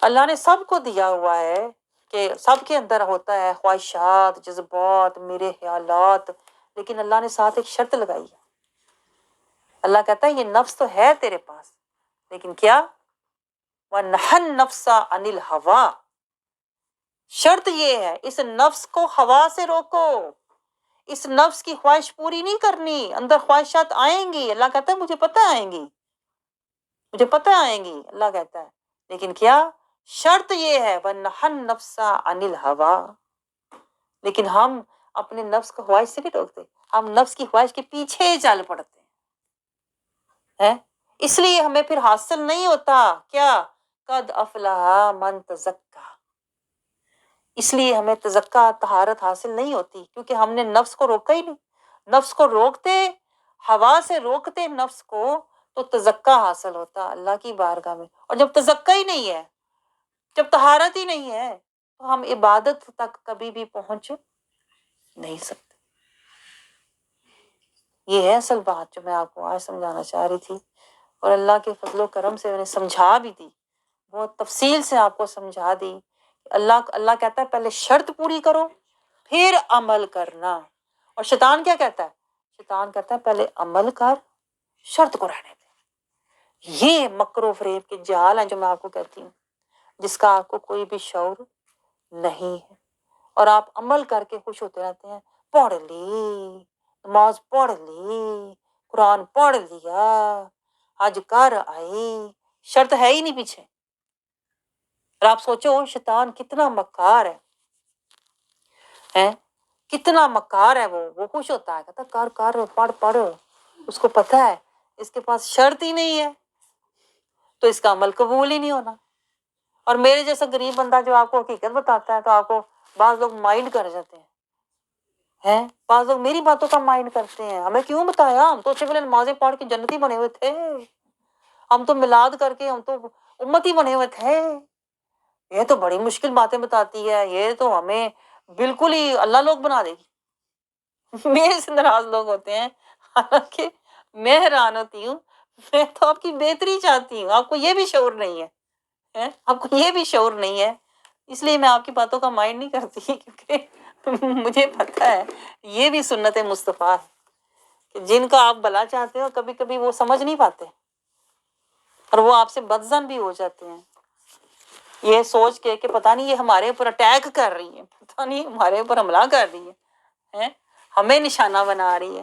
اللہ نے سب کو دیا ہوا ہے کہ سب کے اندر ہوتا ہے خواہشات، جذبات، میرے خیالات، لیکن اللہ نے ساتھ ایک شرط لگائی ہے۔ اللہ کہتا ہے یہ نفس تو ہے تیرے پاس، لیکن کیا؟ وَنَحَ النَّفْسَ عَنِ الْهَوَىٰ، شرط یہ ہے اس نفس کو ہوا سے روکو، اس نفس کی خواہش پوری نہیں کرنی۔ اندر خواہشات آئیں گی، اللہ کہتا ہے مجھے پتہ آئیں گی، مجھے پتہ آئیں گی، اللہ کہتا ہے، لیکن کیا؟ شرط یہ ہے وَنَحَ النَّفْسَ عَنِ الْهَوَىٰ، لیکن ہم اپنے نفس کو خواہش سے نہیں روکتے، ہم نفس کی خواہش کے پیچھے چل پڑتے ہیں۔ اس لیے ہمیں پھر حاصل نہیں ہوتا کیا؟ قد افلح من تزکا، اس لیے ہمیں تزکا، طہارت حاصل نہیں ہوتی، کیونکہ ہم نے نفس کو روکا ہی نہیں۔ نفس کو روکتے، ہوا سے روکتے نفس کو، تو تزکا حاصل ہوتا اللہ کی بارگاہ میں۔ اور جب تزکا ہی نہیں ہے، جب طہارت ہی نہیں ہے، تو ہم عبادت تک کبھی بھی پہنچ نہیں سکتے۔ یہ ہے اصل بات جو میں آپ کو آج سمجھانا چاہ رہی تھی، اور اللہ کے فضل و کرم سے میں نے سمجھا بھی دی، بہت تفصیل سے آپ کو سمجھا دی۔ اللہ کہتا ہے پہلے شرط پوری کرو پھر عمل کرنا، اور شیطان کیا کہتا ہے؟ شیطان کہتا ہے پہلے عمل کر، شرط کو رہنے دے۔ یہ مکر و فریب کے جال ہیں جو میں آپ کو کہتی ہوں، جس کا آپ کو کوئی بھی شعور نہیں ہے، اور آپ عمل کر کے خوش ہوتے رہتے ہیں، پڑھ لی، نماز پڑھ لی، قرآن پڑھ لیا، حج کر آئی، شرط ہے ہی نہیں پیچھے۔ اور آپ سوچو شیطان کتنا مکار ہے، کتنا مکار ہے، وہ خوش ہوتا ہے، کہتا کر کر، پڑھ پڑھ، اس کو پتہ ہے اس کے پاس شرط ہی نہیں ہے تو اس کا عمل قبول ہی نہیں ہونا۔ اور میرے جیسا غریب بندہ جو آپ کو حقیقت بتاتا ہے تو آپ کو بعض لوگ مائنڈ کر جاتے ہیں، بعض لوگ میری باتوں کا مائنڈ کرتے ہیں، ہمیں کیوں بتایا، ہم تو اچھے پہلے نمازیں پڑھ کے جنتی بنے ہوئے تھے، ہم تو میلاد کر کے ہم تو امتی بنے ہوئے تھے، یہ تو بڑی مشکل باتیں بتاتی ہے، یہ تو ہمیں بالکل ہی اللہ لوگ بنا دے گی۔ میرے سے ناراض لوگ ہوتے ہیں، حالانکہ میں حیران ہوتی ہوں، میں تو آپ کی بہتری چاہتی ہوں، آپ کو یہ بھی شعور نہیں ہے، آپ کو یہ بھی شعور نہیں ہے، اس لیے میں آپ کی باتوں کا مائنڈ نہیں کرتی، کیونکہ مجھے پتہ ہے یہ بھی سنت مصطفیٰ ہے کہ جن کا آپ بھلا چاہتے ہو کبھی کبھی وہ سمجھ نہیں پاتے، اور وہ آپ سے بدظن بھی ہو جاتے ہیں، یہ سوچ کے کہ پتہ نہیں یہ ہمارے اوپر اٹیک کر رہی ہے، پتہ نہیں ہمارے اوپر حملہ کر رہی ہے، ہمیں نشانہ بنا رہی ہے۔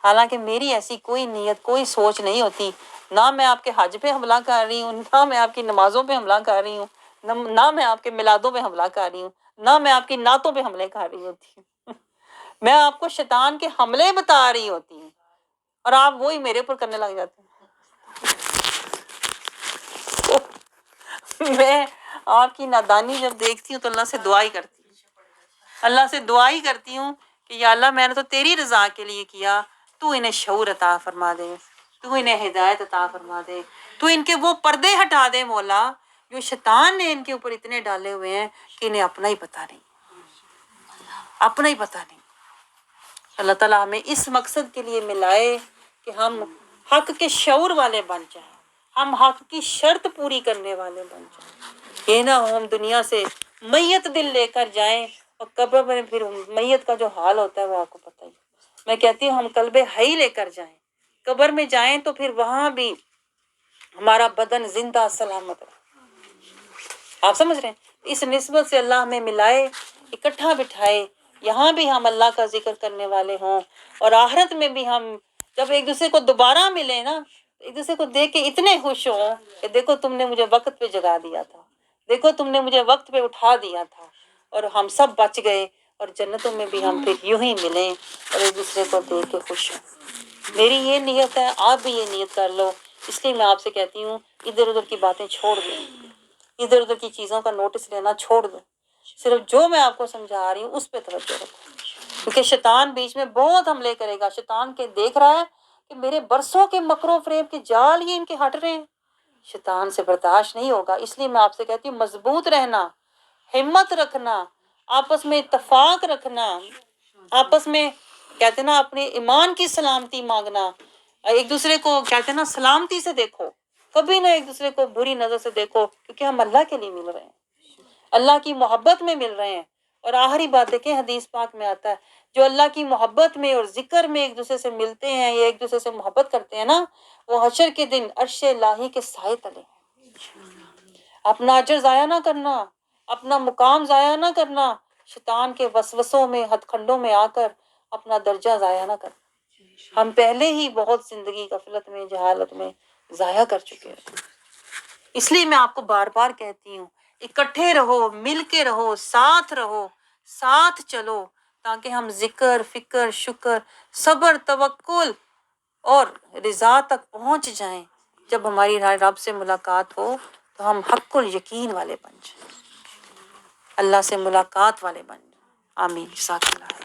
حالانکہ میری ایسی کوئی نیت، کوئی سوچ نہیں ہوتی، نہ میں آپ کے حج پہ حملہ کر رہی ہوں، نہ میں آپ کی نمازوں پہ حملہ کر رہی ہوں، نہ میں آپ کے میلادوں پہ حملہ کر رہی ہوں، نہ میں آپ کی نعتوں پہ حملے کر رہی ہوتی ہوں، میں آپ کو شیطان کے حملے بتا رہی ہوتی ہوں، اور آپ وہی میرے اوپر کرنے لگ جاتے ہیں۔ میں آپ کی نادانی جب دیکھتی ہوں تو اللہ سے دعا ہی کرتی ہوں، اللہ سے دعا ہی کرتی ہوں کہ یا اللہ میں نے تو تیری رضا کے لیے کیا، تو انہیں شعور عطا فرما دے، تو انہیں ہدایت عطا فرما دے، تو ان کے وہ پردے ہٹا دے مولا جو شیطان نے ان کے اوپر اتنے ڈالے ہوئے ہیں کہ انہیں اپنا ہی پتہ نہیں، اپنا ہی پتہ نہیں۔ اللہ تعالیٰ ہمیں اس مقصد کے لیے ملائے کہ ہم حق کے شعور والے بن جائیں، ہم حق کی شرط پوری کرنے والے بن جائیں، یہ نہ ہو ہم دنیا سے میت دل لے کر جائیں اور قبر میں پھر میت کا جو حال ہوتا ہے وہ آپ کو پتہ ہی۔ میں کہتی ہوں ہم قلب حی لے کر جائیں، قبر میں جائیں تو پھر وہاں بھی ہمارا بدن زندہ سلامت رہے۔ آپ سمجھ رہے ہیں؟ اس نسبت سے اللہ ہمیں ملائے، اکٹھا بٹھائے، یہاں بھی ہم اللہ کا ذکر کرنے والے ہوں، اور آخرت میں بھی ہم جب ایک دوسرے کو دوبارہ ملے نا، ایک دوسرے کو دیکھ کے اتنے خوش ہوں کہ دیکھو تم نے مجھے وقت پہ جگا دیا تھا، دیکھو تم نے مجھے وقت پہ اٹھا دیا تھا، اور ہم سب بچ گئے، اور جنتوں میں بھی ہم پھر یوں ہی ملیں اور ایک دوسرے کو دیکھ کے خوش ہوں۔ میری یہ نیت ہے، آپ بھی یہ نیت کر لو اس لیے میں آپ سے کہتی ہوں ادھر ادھر کی باتیں چھوڑ دیں، ادھر ادھر کی چیزوں کا نوٹس لینا چھوڑ دو، صرف جو میں آپ کو سمجھا رہی ہوں اس پہ توجہ رکھو، کیونکہ شیطان بیچ میں بہت حملے کرے گا۔ شیطان کے دیکھ رہا ہے کہ میرے برسوں کے مکر و فریب کے جال یہ ان کے ہٹ رہے ہیں، شیطان سے برداشت نہیں ہوگا۔ اس لیے میں آپ سے کہتی ہوں مضبوط رہنا، ہمت رکھنا، آپس میں اتفاق رکھنا، آپس میں کہتے ہیں نا اپنے ایمان کی سلامتی مانگنا، ایک دوسرے کو کہتے ہیں نا سلامتی سے دیکھو، کبھی نہ ایک دوسرے کو بری نظر سے دیکھو، کیونکہ ہم اللہ کے لیے مل رہے ہیں، اللہ کی محبت میں مل رہے ہیں۔ اور آخری بات دیکھیں حدیث پاک میں آتا ہے جو اللہ کی محبت میں اور ذکر میں ایک دوسرے سے ملتے ہیں یا ایک دوسرے سے محبت کرتے ہیں نا، وہ حشر کے دن عرش الہی کے سائے تلے۔ اپنا اجر ضائع نہ کرنا، اپنا مقام ضائع نہ کرنا، شیطان کے وسوسوں میں ہتھ کنڈوں میں آ کر اپنا درجہ ضائع نہ کرنا۔ ہم پہلے ہی بہت زندگی غفلت میں جہالت میں ضائع کر چکے ہیں۔ اس لیے میں آپ کو بار بار کہتی ہوں اکٹھے رہو، مل کے رہو، ساتھ چلو، تاکہ ہم ذکر، فکر، شکر، صبر، توکل اور رضا تک پہنچ جائیں۔ جب ہماری رب سے ملاقات ہو تو ہم حق الیقین والے بن جائیں، اللہ سے ملاقات والے بن جائیں۔ آمین۔ جزاک اللہ۔